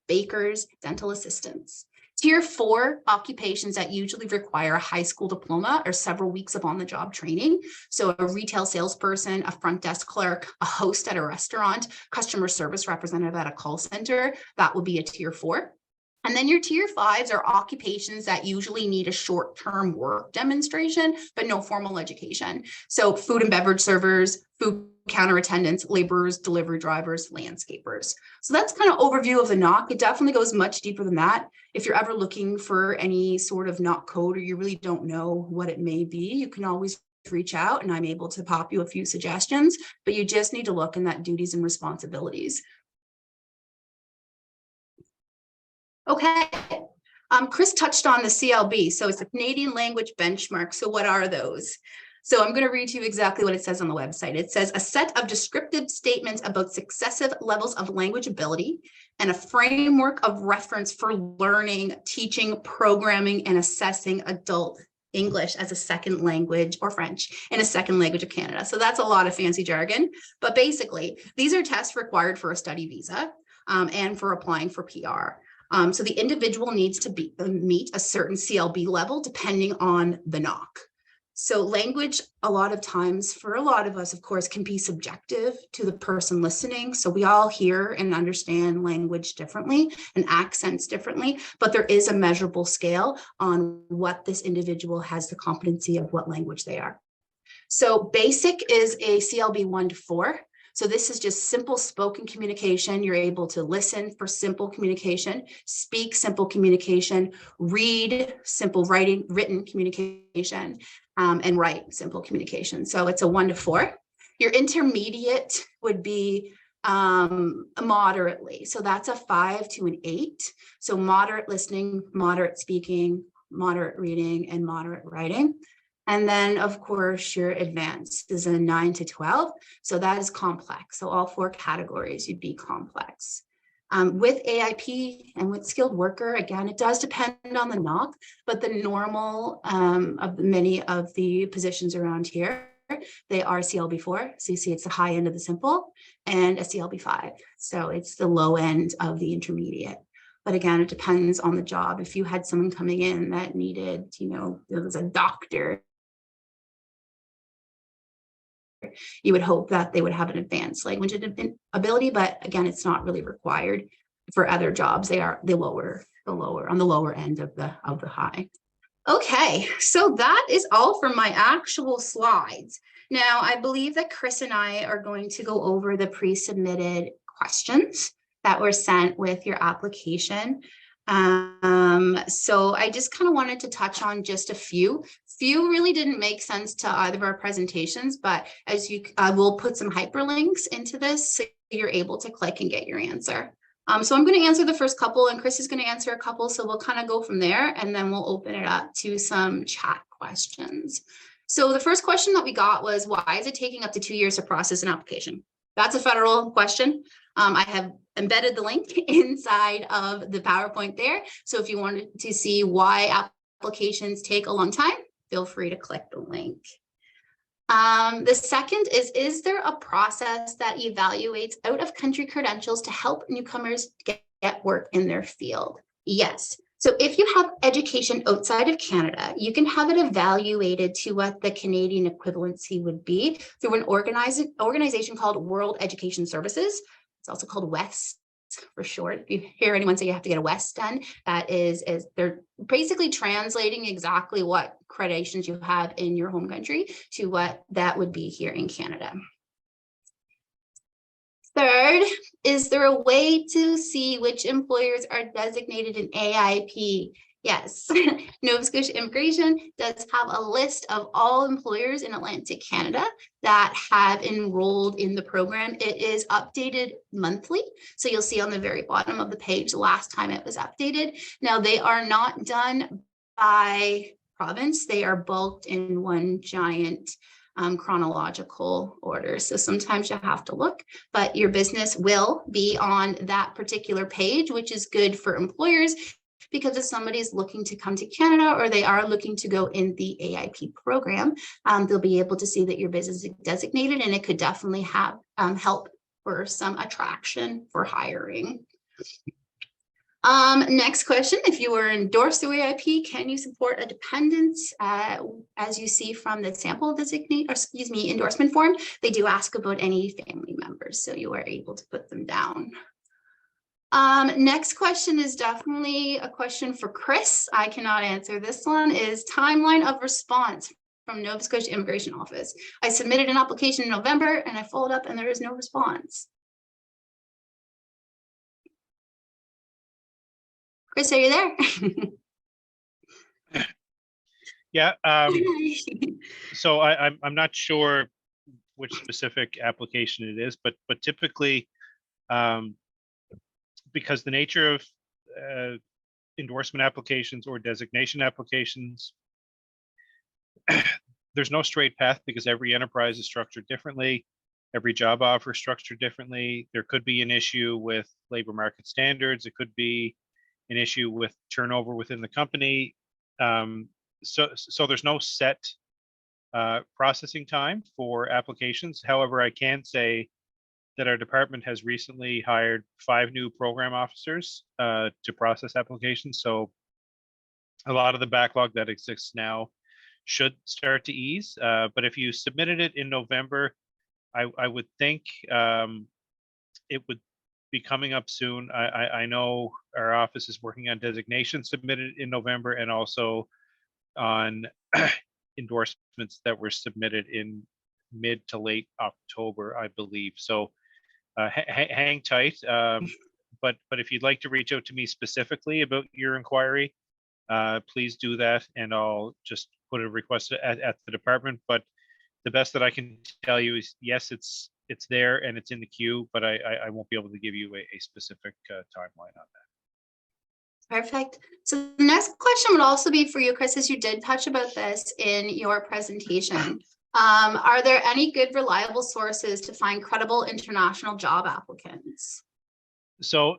bakers, dental assistants. Tier 4 occupations that usually require a high school diploma or several weeks of on-the-job training. So a retail salesperson, a front desk clerk, a host at a restaurant, customer service representative at a call center, that would be a tier 4. And then your tier 5s are occupations that usually need a short-term work demonstration, but no formal education. So food and beverage servers, food counter attendants, laborers, delivery drivers, landscapers. So that's kind of overview of the NOC. It definitely goes much deeper than that. If you're ever looking for any sort of NOC code or you really don't know what it may be, you can always reach out and I'm able to pop you a few suggestions, but you just need to look in that duties and responsibilities. Okay, Chris touched on the CLB. So it's a Canadian language benchmark. So what are those? So I'm going to read to you exactly what it says on the website. It says a set of descriptive statements about successive levels of language ability and a framework of reference for learning, teaching, programming, and assessing adult English as a second language or French in a second language of Canada. So that's a lot of fancy jargon, but basically these are tests required for a study visa and for applying for PR. So the individual needs to meet a certain CLB level depending on the NOC. So language, a lot of times for a lot of us, of course, can be subjective to the person listening. So we all hear and understand language differently and accents differently, but there is a measurable scale on what this individual has the competency of what language they are. So basic is a CLB 1 to 4. So this is just simple spoken communication. You're able to listen for simple communication, speak simple communication, read simple written communication, and write simple communication. So it's a 1 to 4. Your intermediate would be moderately. So that's a 5 to an 8. So moderate listening, moderate speaking, moderate reading, and moderate writing. And then, of course, your advanced is a 9 to 12. So that is complex. So all 4 categories, you'd be complex. With AIP and with skilled worker, again, it does depend on the NOC, but the normal of many of the positions around here, they are CLB 4. So you see it's the high end of the simple and a CLB 5. So it's the low end of the intermediate. But again, it depends on the job. If you had someone coming in that needed, it was a doctor, you would hope that they would have an advanced language ability, but again, it's not really required for other jobs. They are on the lower end of the high. Okay, so that is all for my actual slides. Now, I believe that Chris and I are going to go over the pre-submitted questions that were sent with your application. So I just kind of wanted to touch on just a few. Few really didn't make sense to either of our presentations, but as we'll put some hyperlinks into this so you're able to click and get your answer. So I'm going to answer the first couple and Chris is going to answer a couple. So we'll kind of go from there and then we'll open it up to some chat questions. So the first question that we got was, why is it taking up to 2 years to process an application? That's a federal question. I have embedded the link inside of the PowerPoint there. So if you wanted to see why applications take a long time, feel free to click the link. The second is there a process that evaluates out-of-country credentials to help newcomers get work in their field? Yes. So if you have education outside of Canada, you can have it evaluated to what the Canadian equivalency would be through an organization called World Education Services. It's also called WES for short. If you hear anyone say you have to get a WES done, that is they're basically translating exactly what accreditations you have in your home country to what that would be here in Canada. Third, is there a way to see which employers are designated in AIP? Yes, Nova Scotia Immigration does have a list of all employers in Atlantic Canada that have enrolled in the program. It is updated monthly. So you'll see on the very bottom of the page, the last time it was updated. Now they are not done by province. They are bulked in one giant chronological order. So sometimes you have to look, but your business will be on that particular page, which is good for employers because if somebody's looking to come to Canada or they are looking to go in the AIP program, they'll be able to see that your business is designated, and it could definitely have help for some attraction for hiring. Next question, if you were endorsed through AIP, can you support a dependent? As you see from the sample endorsement form, they do ask about any family members, so you are able to put them down. Next question is definitely a question for Chris. I cannot answer this one. Is timeline of response from Nova Scotia Immigration Office. I submitted an application in November and I followed up and there is no response. Chris, are you there? Yeah. So I'm not sure which specific application it is, but typically, because the nature of endorsement applications or designation applications, there's no straight path because every enterprise is structured differently. Every job offer is structured differently. There could be an issue with labor market standards. It could be an issue with turnover within the company. So there's no set processing time for applications. However, I can say that our department has recently hired 5 new program officers to process applications. So a lot of the backlog that exists now should start to ease. But if you submitted it in November, I would think it would be coming up soon. I know our office is working on designation submitted in November and also on endorsements that were submitted in mid to late October, I believe. So hang tight. But if you'd like to reach out to me specifically about your inquiry, please do that, and I'll just put a request at the department. But the best that I can tell you is yes, it's there and it's in the queue, but I won't be able to give you a specific timeline on that. Perfect. So the next question would also be for you, Chris, as you did touch about this in your presentation. Are there any good, reliable sources to find credible international job applicants? So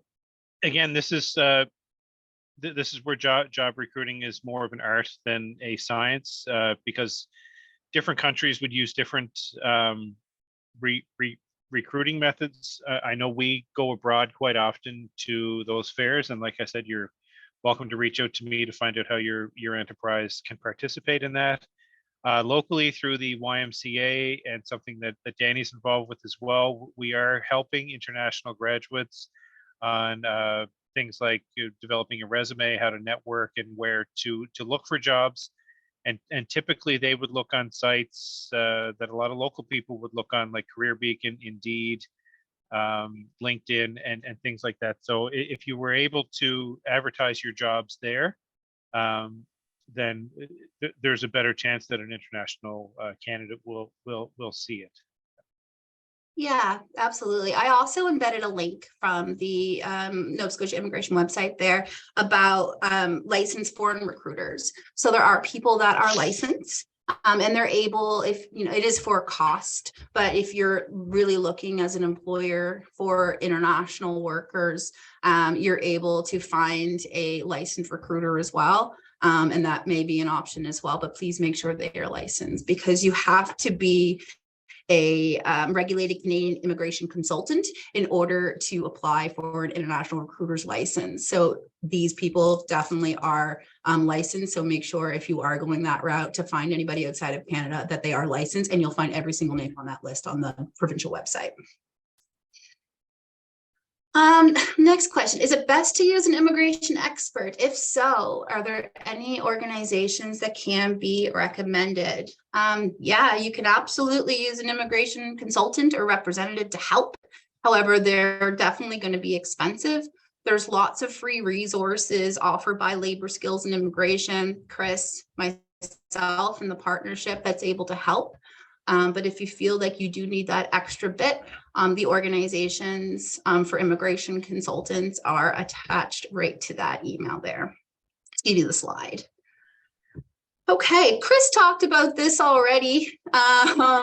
again, this is where job recruiting is more of an art than a science, because different countries would use different recruiting methods. I know we go abroad quite often to those fairs, and like I said, you're welcome to reach out to me to find out how your enterprise can participate in that. Locally through the YMCA, and something that Danny's involved with as well, we are helping international graduates on things like developing a resume, how to network, and where to look for jobs. And typically they would look on sites that a lot of local people would look on, like Career Beacon, Indeed, LinkedIn, and things like that. So if you were able to advertise your jobs there, then there's a better chance that an international candidate will see it. Yeah, absolutely. I also embedded a link from the Nova Scotia immigration website there about licensed foreign recruiters. So there are people that are licensed and they're able, if you know, it is for cost, but if you're really looking as an employer for international workers, you're able to find a licensed recruiter as well. And that may be an option as well, but please make sure they are licensed, because you have to be a regulated Canadian immigration consultant in order to apply for an international recruiter's license. So these people definitely are licensed. So make sure if you are going that route to find anybody outside of Canada that they are licensed, and you'll find every single name on that list on the provincial website. Next question, is it best to use an immigration expert? If so, are there any organizations that can be recommended? Yeah, you can absolutely use an immigration consultant or representative to help. However, they're definitely going to be expensive. There's lots of free resources offered by Labor Skills and Immigration, Chris, myself, and the partnership that's able to help. But if you feel like you do need that extra bit, the organizations for immigration consultants are attached right to that email there. Let's give you the slide. Okay, Chris talked about this already. I'm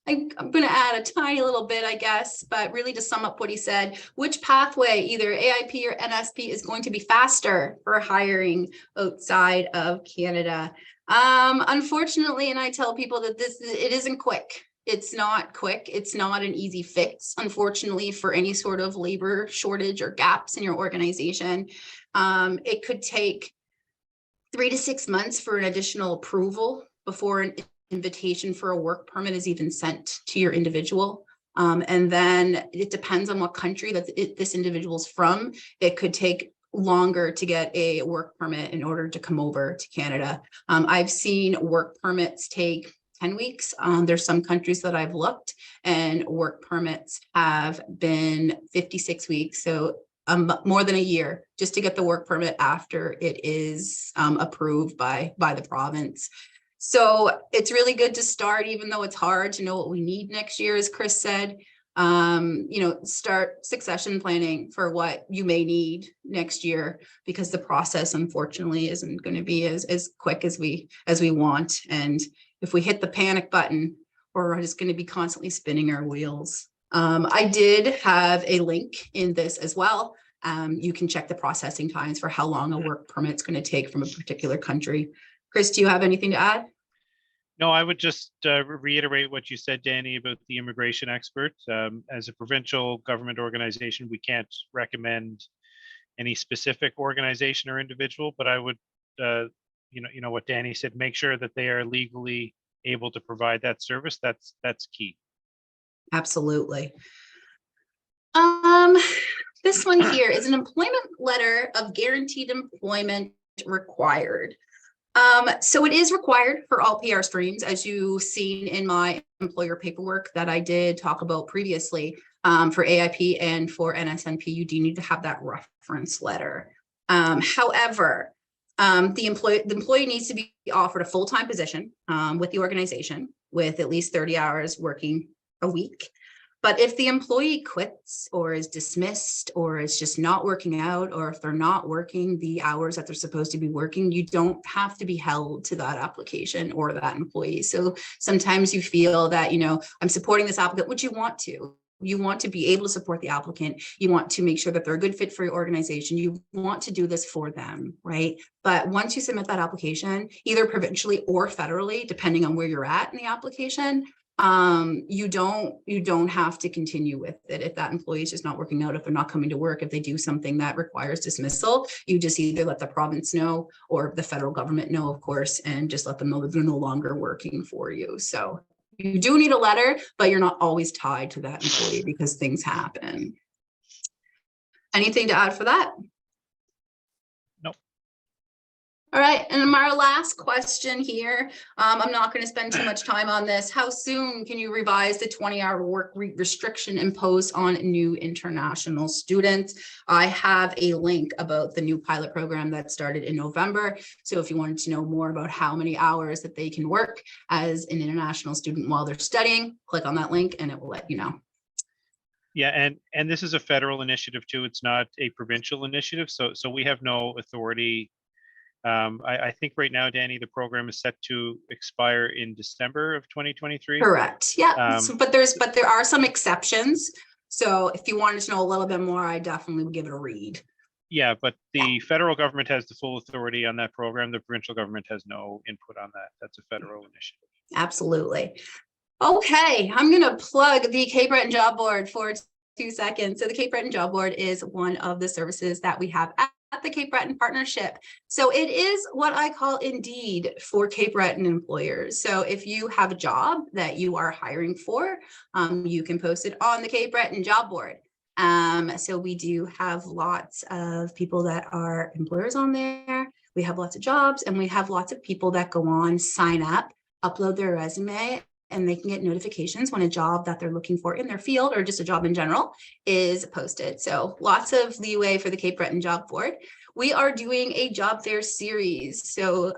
going to add a tiny little bit, I guess, but really to sum up what he said, which pathway, either AIP or NSP, is going to be faster for hiring outside of Canada? Unfortunately, and I tell people that it isn't quick. It's not quick. It's not an easy fix, unfortunately, for any sort of labor shortage or gaps in your organization. It could take 3 to 6 months for an additional approval before an invitation for a work permit is even sent to your individual. And then it depends on what country that this individual's from. It could take longer to get a work permit in order to come over to Canada. I've seen work permits take 10 weeks. There's some countries that I've looked and work permits have been 56 weeks. So more than a year just to get the work permit after it is approved by the province. So it's really good to start, even though it's hard to know what we need next year, as Chris said. Start succession planning for what you may need next year, because the process unfortunately isn't going to be as quick as we want. And if we hit the panic button, we're just going to be constantly spinning our wheels. I did have a link in this as well. You can check the processing times for how long a work permit is going to take from a particular country. Chris, do you have anything to add? No, I would just reiterate what you said, Danny, about the immigration expert. As a provincial government organization, we can't recommend any specific organization or individual, but I would, you know what Danny said, make sure that they are legally able to provide that service. That's key. Absolutely. This one here is an employment letter of guaranteed employment required. So it is required for all PR streams, as you've seen in my employer paperwork that I did talk about previously. For AIP and for NSNP, you do need to have that reference letter. However, the employee needs to be offered a full-time position with the organization with at least 30 hours working a week. But if the employee quits or is dismissed or is just not working out, or if they're not working the hours that they're supposed to be working, you don't have to be held to that application or that employee. So sometimes you feel that, you know, I'm supporting this applicant, which you want to. You want to be able to support the applicant. You want to make sure that they're a good fit for your organization. You want to do this for them, right? But once you submit that application, either provincially or federally, depending on where you're at in the application, you don't have to continue with it. If that employee is just not working out, if they're not coming to work, if they do something that requires dismissal, you just either let the province know or the federal government know, of course, and just let them know that they're no longer working for you. So you do need a letter, but you're not always tied to that employee because things happen. Anything to add for that? All right, and our last question here, I'm not going to spend too much time on this. How soon can you revise the 20-hour work week restriction imposed on new international students? I have a link about the new pilot program that started in November. So if you wanted to know more about how many hours that they can work as an international student while they're studying, click on that link and it will let you know. Yeah, and this is a federal initiative too. It's not a provincial initiative. So we have no authority. I think right now, Danny, the program is set to expire in December of 2023. Correct. Yeah. But there are some exceptions. So if you wanted to know a little bit more, I definitely would give it a read. Yeah, but the federal government has the full authority on that program. The provincial government has no input on that. That's a federal initiative. Absolutely. Okay, I'm going to plug the Cape Breton Job Board for 2 seconds. So the Cape Breton Job Board is one of the services that we have at the Cape Breton Partnership. So it is what I call Indeed for Cape Breton employers. So if you have a job that you are hiring for, you can post it on the Cape Breton Job Board. So we do have lots of people that are employers on there. We have lots of jobs and we have lots of people that go on, sign up, upload their resume, and they can get notifications when a job that they're looking for in their field or just a job in general is posted. So lots of leeway for the Cape Breton Job Board. We are doing a job fair series. So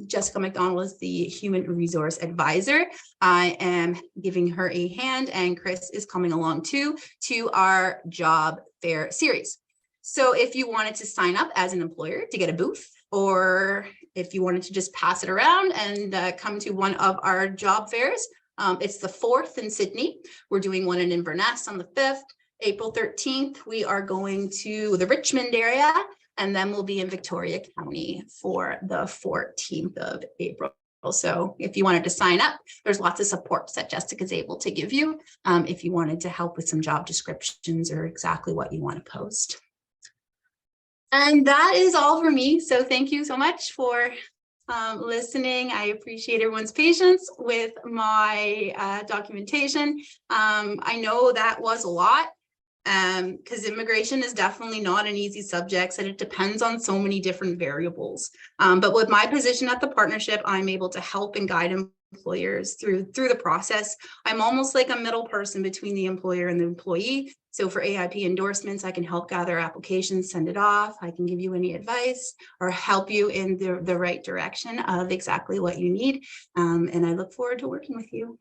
Jessica McDonald is the human resource advisor. I am giving her a hand and Chris is coming along too to our job fair series. So if you wanted to sign up as an employer to get a booth, or if you wanted to just pass it around and come to one of our job fairs, it's the 4th in Sydney. We're doing one in Inverness on the 5th. April 13th, we are going to the Richmond area, and then we'll be in Victoria County for the 14th of April. So if you wanted to sign up, there's lots of supports that Jessica's able to give you if you wanted to help with some job descriptions or exactly what you want to post. And that is all for me. So thank you so much for listening. I appreciate everyone's patience with my documentation. I know that was a lot because immigration is definitely not an easy subject and it depends on so many different variables. But with my position at the partnership, I'm able to help and guide employers through the process. I'm almost like a middle person between the employer and the employee. So for AIP endorsements, I can help gather applications, send it off. I can give you any advice or help you in the right direction of exactly what you need. And I look forward to working with you.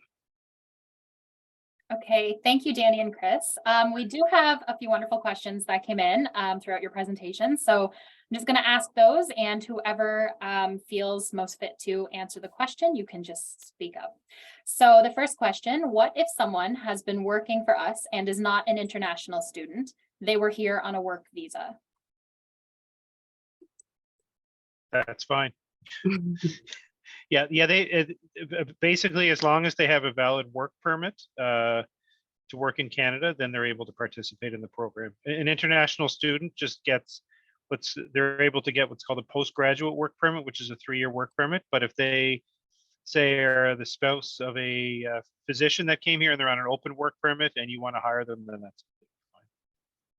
Okay, thank you, Danny and Chris. We do have a few wonderful questions that came in throughout your presentation. So I'm just going to ask those, and whoever feels most fit to answer the question, you can just speak up. So the first question, what if someone has been working for us and is not an international student? They were here on a work visa. That's fine. Yeah, they basically, as long as they have a valid work permit to work in Canada, then they're able to participate in the program. An international student just gets they're able to get what's called a postgraduate work permit, which is a 3-year work permit. But if they say are the spouse of a physician that came here and they're on an open work permit and you want to hire them, then that's fine.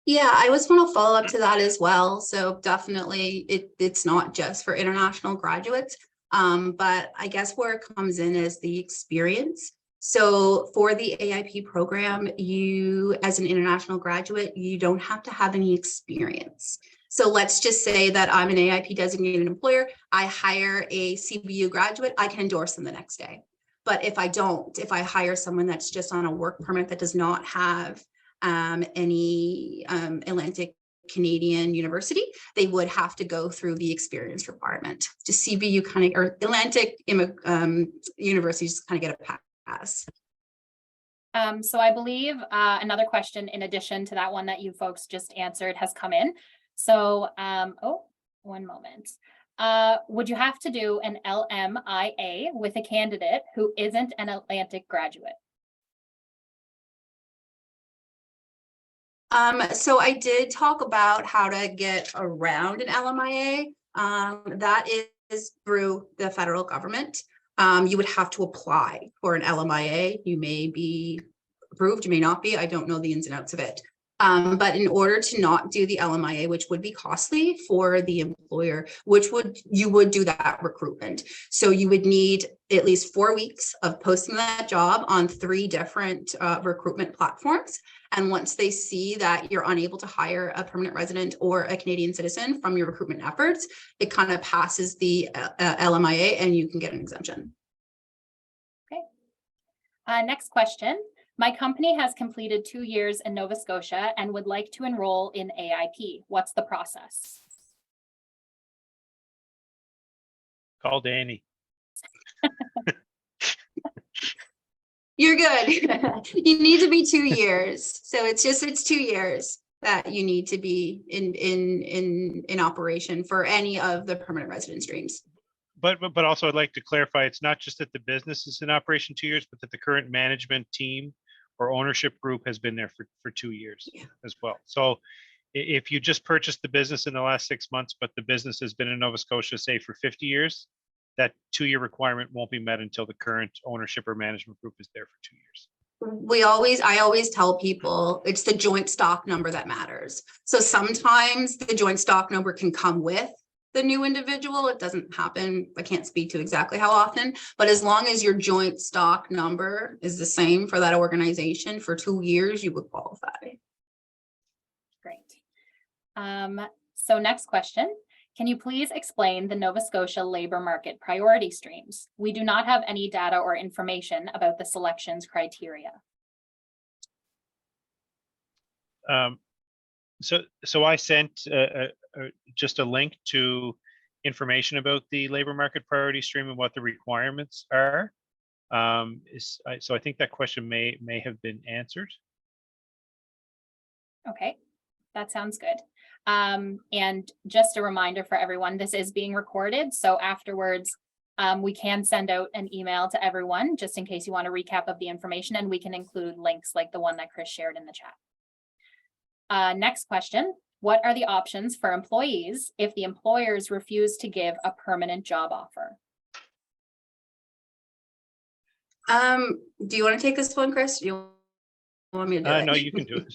Yeah, I was want to follow up to that as well. So definitely it's not just for international graduates. But I guess where it comes in is the experience. So for the AIP program, you as an international graduate, you don't have to have any experience. So let's just say that I'm an AIP designated employer. I hire a CBU graduate, I can endorse them the next day. But if I hire someone that's just on a work permit that does not have any Atlantic Canadian university, they would have to go through the experience requirement. Just CBU kind of, or Atlantic universities kind of get a pass. So I believe another question in addition to that one that you folks just answered has come in. So, one moment. Would you have to do an LMIA with a candidate who isn't an Atlantic graduate? So I did talk about how to get around an LMIA. That is through the federal government. You would have to apply for an LMIA. You may be approved, you may not be. I don't know the ins and outs of it. But in order to not do the LMIA, which would be costly for the employer, you would do that recruitment. So you would need at least 4 weeks of posting that job on 3 different recruitment platforms. And once they see that you're unable to hire a permanent resident or a Canadian citizen from your recruitment efforts, it kind of passes the LMIA and you can get an exemption. Okay. Next question. My company has completed 2 years in Nova Scotia and would like to enroll in AIP. What's the process? Call Danny. You're good. You need to be 2 years. So it's 2 years that you need to be in operation for any of the permanent resident streams. But also I'd like to clarify, it's not just that the business is in operation 2 years, but that the current management team or ownership group has been there for 2 years as well. So if you just purchased the business in the last 6 months, but the business has been in Nova Scotia, say for 50 years, that 2-year requirement won't be met until the current ownership or management group is there for 2 years. I always tell people it's the joint stock number that matters. So sometimes the joint stock number can come with the new individual. It doesn't happen. I can't speak to exactly how often, but as long as your joint stock number is the same for that organization for 2 years, you would qualify. Great. So next question. Can you please explain the Nova Scotia labor market priority streams? We do not have any data or information about the selections criteria. So I sent just a link to information about the labor market priority stream and what the requirements are. So I think that question may have been answered. Okay, that sounds good. And just a reminder for everyone, this is being recorded. So afterwards, we can send out an email to everyone just in case you want a recap of the information, and we can include links like the one that Chris shared in the chat. Next question. What are the options for employees if the employers refuse to give a permanent job offer? Do you want to take this one, Chris? Do you want me to do it? No, you can do it.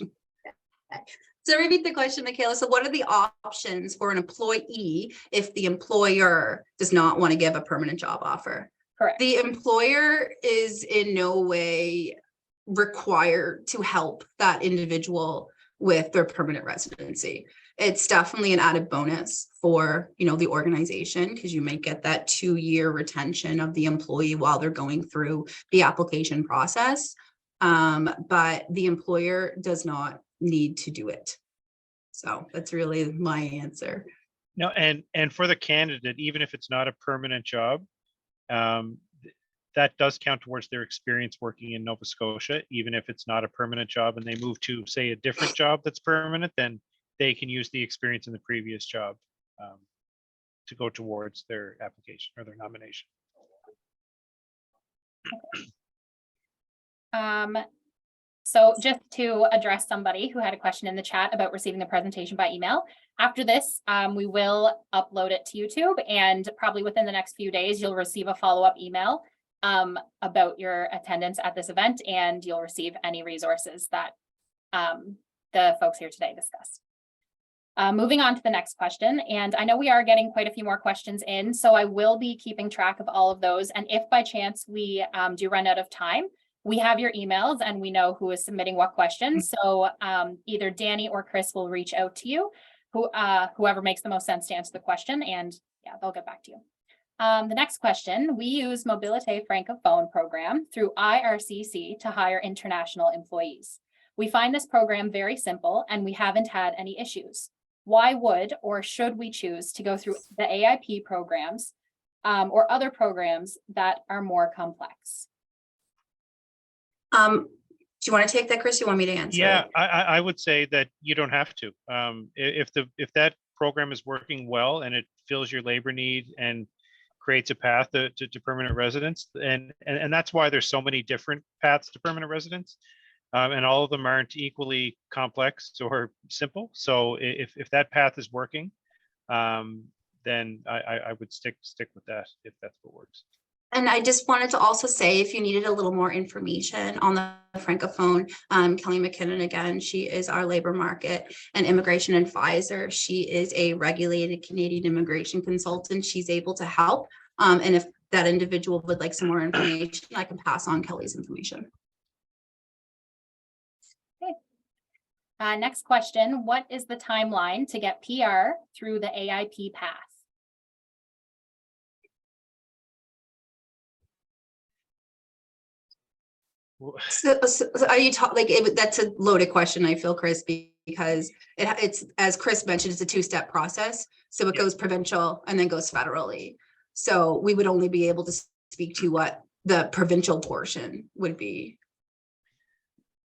So repeat the question, Michaela. So what are the options for an employee if the employer does not want to give a permanent job offer? Correct. The employer is in no way required to help that individual with their permanent residency. It's definitely an added bonus for, the organization, because you might get that 2-year retention of the employee while they're going through the application process. But the employer does not need to do it. So that's really my answer. No, and for the candidate, even if it's not a permanent job, that does count towards their experience working in Nova Scotia. Even if it's not a permanent job and they move to, say, a different job that's permanent, then they can use the experience in the previous job to go towards their application or their nomination. So just to address somebody who had a question in the chat about receiving the presentation by email, after this, we will upload it to YouTube, and probably within the next few days, you'll receive a follow-up email about your attendance at this event, and you'll receive any resources that the folks here today discussed. Moving on to the next question, and I know we are getting quite a few more questions in, so I will be keeping track of all of those, and if by chance we do run out of time, we have your emails and we know who is submitting what questions. So either Danny or Chris will reach out to you, whoever makes the most sense to answer the question, and yeah, they'll get back to you. The next question, we use Mobilité Francophone program through IRCC to hire international employees. We find this program very simple and we haven't had any issues. Why would or should we choose to go through the AIP programs or other programs that are more complex? Do you want to take that, Chris? You want me to answer? Yeah, I would say that you don't have to. If that program is working well and it fills your labor need and creates a path to permanent residence, and that's why there's so many different paths to permanent residence, and all of them aren't equally complex or simple. So if that path is working, then I would stick with that if that's what works. And I just wanted to also say, if you needed a little more information on the Francophone, Kelly McKinnon, again, she is our labor market and immigration advisor. She is a regulated Canadian immigration consultant. She's able to help. And if that individual would like some more information, I can pass on Kelly's information. Okay. Next question, what is the timeline to get PR through the AIP path? So are you talking that's a loaded question, I feel, Chris, because it's, as Chris mentioned, it's a 2-step process. So it goes provincial and then goes federally. So we would only be able to speak to what the provincial portion would be.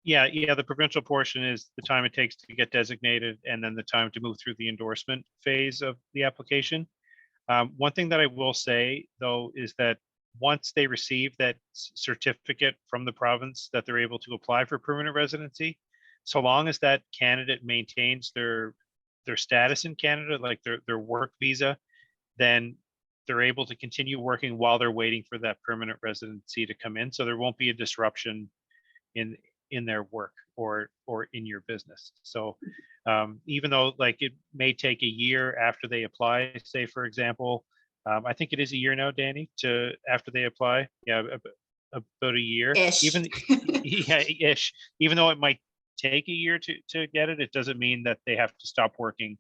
Yeah, the provincial portion is the time it takes to get designated and then the time to move through the endorsement phase of the application. One thing that I will say, though, is that once they receive that certificate from the province that they're able to apply for permanent residency, so long as that candidate maintains their status in Canada, like their work visa, then they're able to continue working while they're waiting for that permanent residency to come in. So there won't be a disruption in their work or in your business. So even though like it may take a year after they apply, say for example, I think it is a year now, Danny, after they apply. Yeah, about a year. Ish. Ish. Even though it might take a year to get it, it doesn't mean that they have to stop working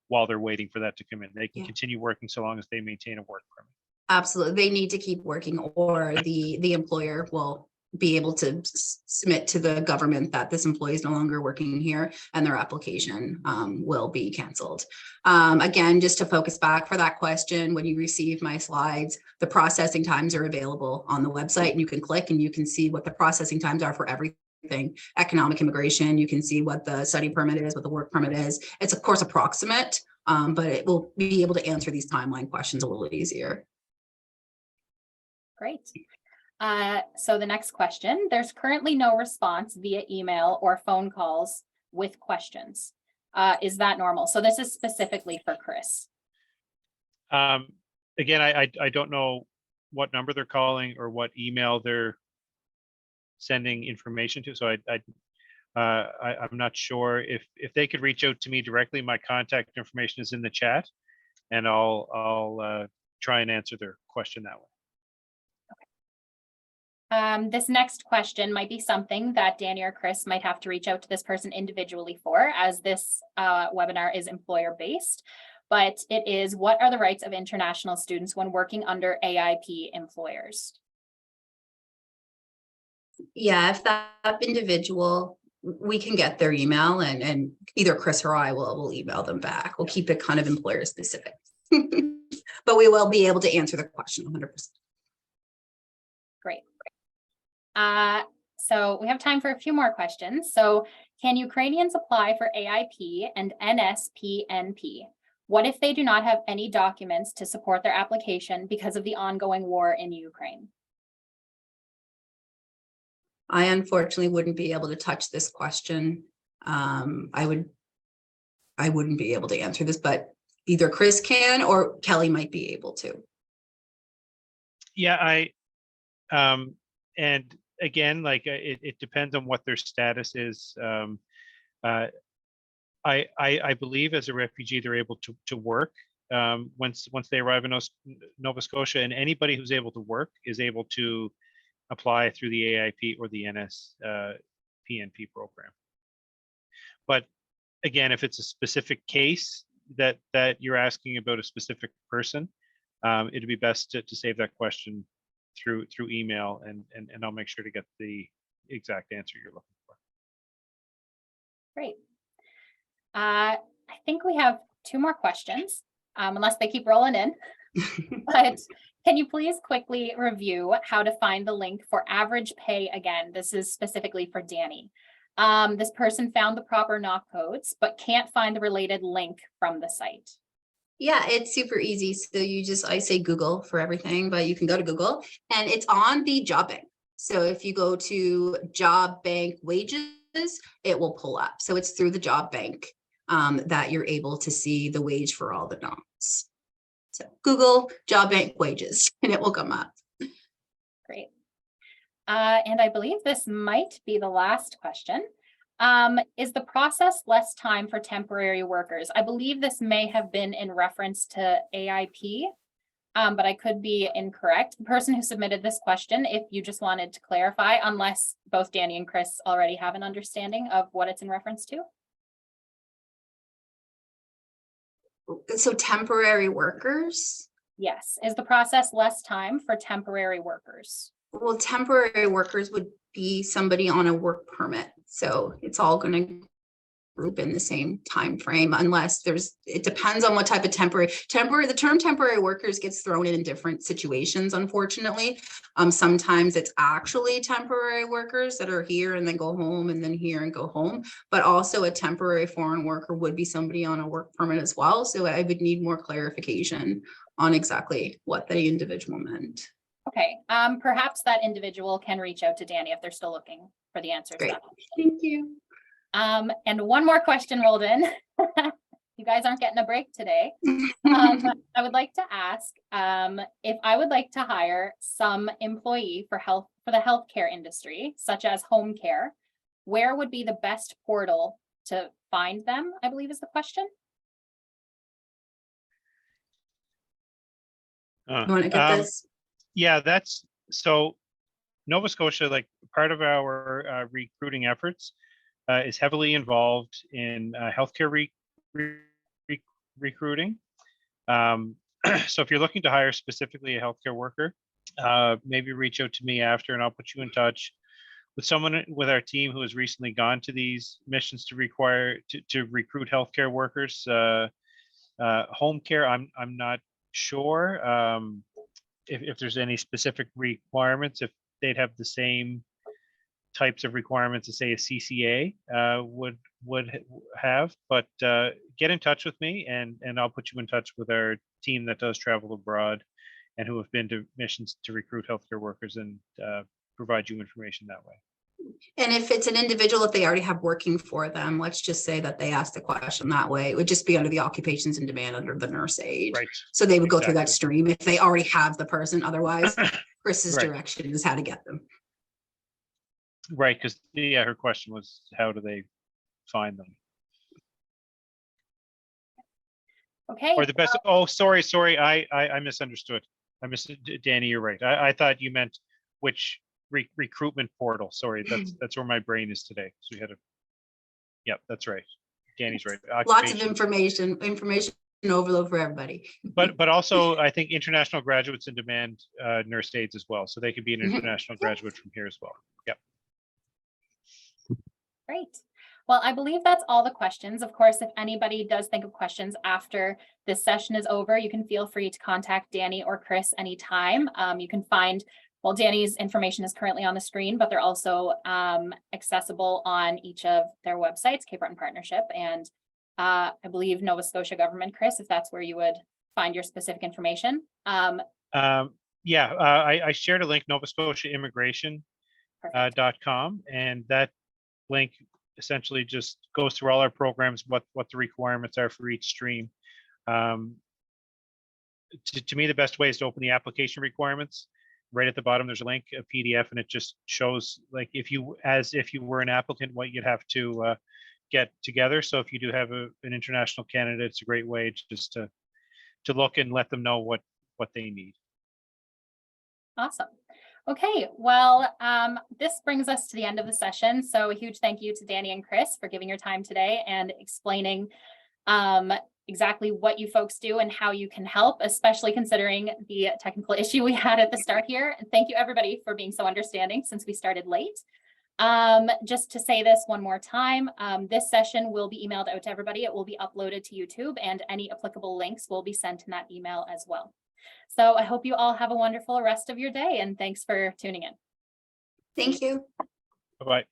while they're waiting for that to come in. They can continue working so long as they maintain a work permit. Absolutely. They need to keep working, or the employer will be able to submit to the government that this employee is no longer working here and their application will be canceled. Again, just to focus back for that question, when you receive my slides, the processing times are available on the website, and you can click and you can see what the processing times are for everything. Economic immigration, you can see what the study permit is, what the work permit is. It's of course approximate, but it will be able to answer these timeline questions a little easier. Great. So the next question, there's currently no response via email or phone calls with questions. Is that normal? So this is specifically for Chris. Again, I don't know what number they're calling or what email they're sending information to. So I'm not sure if they could reach out to me directly. My contact information is in the chat, and I'll try and answer their question that way. This next question might be something that Danny or Chris might have to reach out to this person individually for, as this webinar is employer-based. But it is, what are the rights of international students when working under AIP employers? Yeah, if that individual, we can get their email and either Chris or I will email them back. We'll keep it kind of employer specific. But we will be able to answer the question 100%. Great. So we have time for a few more questions. So can Ukrainians apply for AIP and NSPNP? What if they do not have any documents to support their application because of the ongoing war in Ukraine? I unfortunately wouldn't be able to touch this question. I wouldn't be able to answer this, but either Chris can or Kelly might be able to. Yeah, and again, like it depends on what their status is. I believe as a refugee, they're able to work once they arrive in Nova Scotia, and anybody who's able to work is able to apply through the AIP or the NSPNP program. But again, if it's a specific case that you're asking about a specific person, it'd be best to save that question through email, and I'll make sure to get the exact answer you're looking for. Great. I think we have two more questions, unless they keep rolling in. But can you please quickly review how to find the link for average pay again? This is specifically for Danny. This person found the proper knock codes, but can't find the related link from the site. Yeah, it's super easy. So I say Google for everything, but you can go to Google and it's on the job bank. So if you go to job bank wages, it will pull up. So it's through the job bank that you're able to see the wage for all the knocks. So Google job bank wages and it will come up. Great. And I believe this might be the last question. Is the process less time for temporary workers? I believe this may have been in reference to AIP, but I could be incorrect. The person who submitted this question, if you just wanted to clarify, unless both Danny and Chris already have an understanding of what it's in reference to. So temporary workers? Yes. Is the process less time for temporary workers? Well, temporary workers would be somebody on a work permit. So it's all going to group in the same time frame, unless it depends on what type of temporary, the term temporary workers gets thrown in different situations, unfortunately. Sometimes it's actually temporary workers that are here and then go home and then here and go home, but also a temporary foreign worker would be somebody on a work permit as well. So I would need more clarification on exactly what the individual meant. Okay, perhaps that individual can reach out to Danny if they're still looking for the answers. Great. Thank you. And one more question rolled in. You guys aren't getting a break today. I would like to ask if I would like to hire some employee for the healthcare industry, such as home care, where would be the best portal to find them, I believe is the question. You want to get this? Yeah, that's so Nova Scotia, like part of our recruiting efforts, is heavily involved in healthcare recruiting. So if you're looking to hire specifically a healthcare worker, maybe reach out to me after and I'll put you in touch with someone with our team who has recently gone to these missions to recruit healthcare workers. Home care, I'm not sure if there's any specific requirements, if they'd have the same types of requirements as say a CCA would have, but get in touch with me and I'll put you in touch with our team that does travel abroad and who have been to missions to recruit healthcare workers and provide you information that way. And if it's an individual, if they already have working for them, let's just say that they asked the question that way, it would just be under the occupations in demand under the nurse aid. Right. So they would go through that Exactly. stream if they already have the person. Otherwise, Chris's Right. direction is how to get them. Right, because yeah, her question was, how do they find them? Okay. Or the best, oh, sorry, I misunderstood. Danny, you're right. I thought you meant which recruitment portal. Sorry, that's where my brain is today. So we had a, yep, that's right. Danny's right. Lots of Occupation. information overload for everybody. But also, I think international graduates in demand nurse aides as well. So they could be an Mhm. international graduate from here as well. Yep. Great. Well, I believe that's all the questions. Of course, if anybody does think of questions after this session is over, you can feel free to contact Danny or Chris anytime. You can find, well, Danny's information is currently on the screen, but they're also accessible on each of their websites, Cape Breton Partnership, and I believe Nova Scotia Government, Chris, if that's where you would find your specific information. Yeah, I shared a link, Nova Scotia Immigration .com, and that link essentially just goes through all our programs, what the requirements are for each stream. To me, the best way is to open the application requirements. Right at the bottom, there's a link, a PDF, and it just shows like as if you were an applicant, what you'd have to get together. So if you do have an international candidate, it's a great way just to look and let them know what they need. Awesome. Okay, well, this brings us to the end of the session. So a huge thank you to Danny and Chris for giving your time today and explaining exactly what you folks do and how you can help, especially considering the technical issue we had at the start here. And thank you everybody for being so understanding since we started late. Just to say this one more time, this session will be emailed out to everybody. It will be uploaded to YouTube and any applicable links will be sent in that email as well. So I hope you all have a wonderful rest of your day and thanks for tuning in. Thank you. Bye-bye.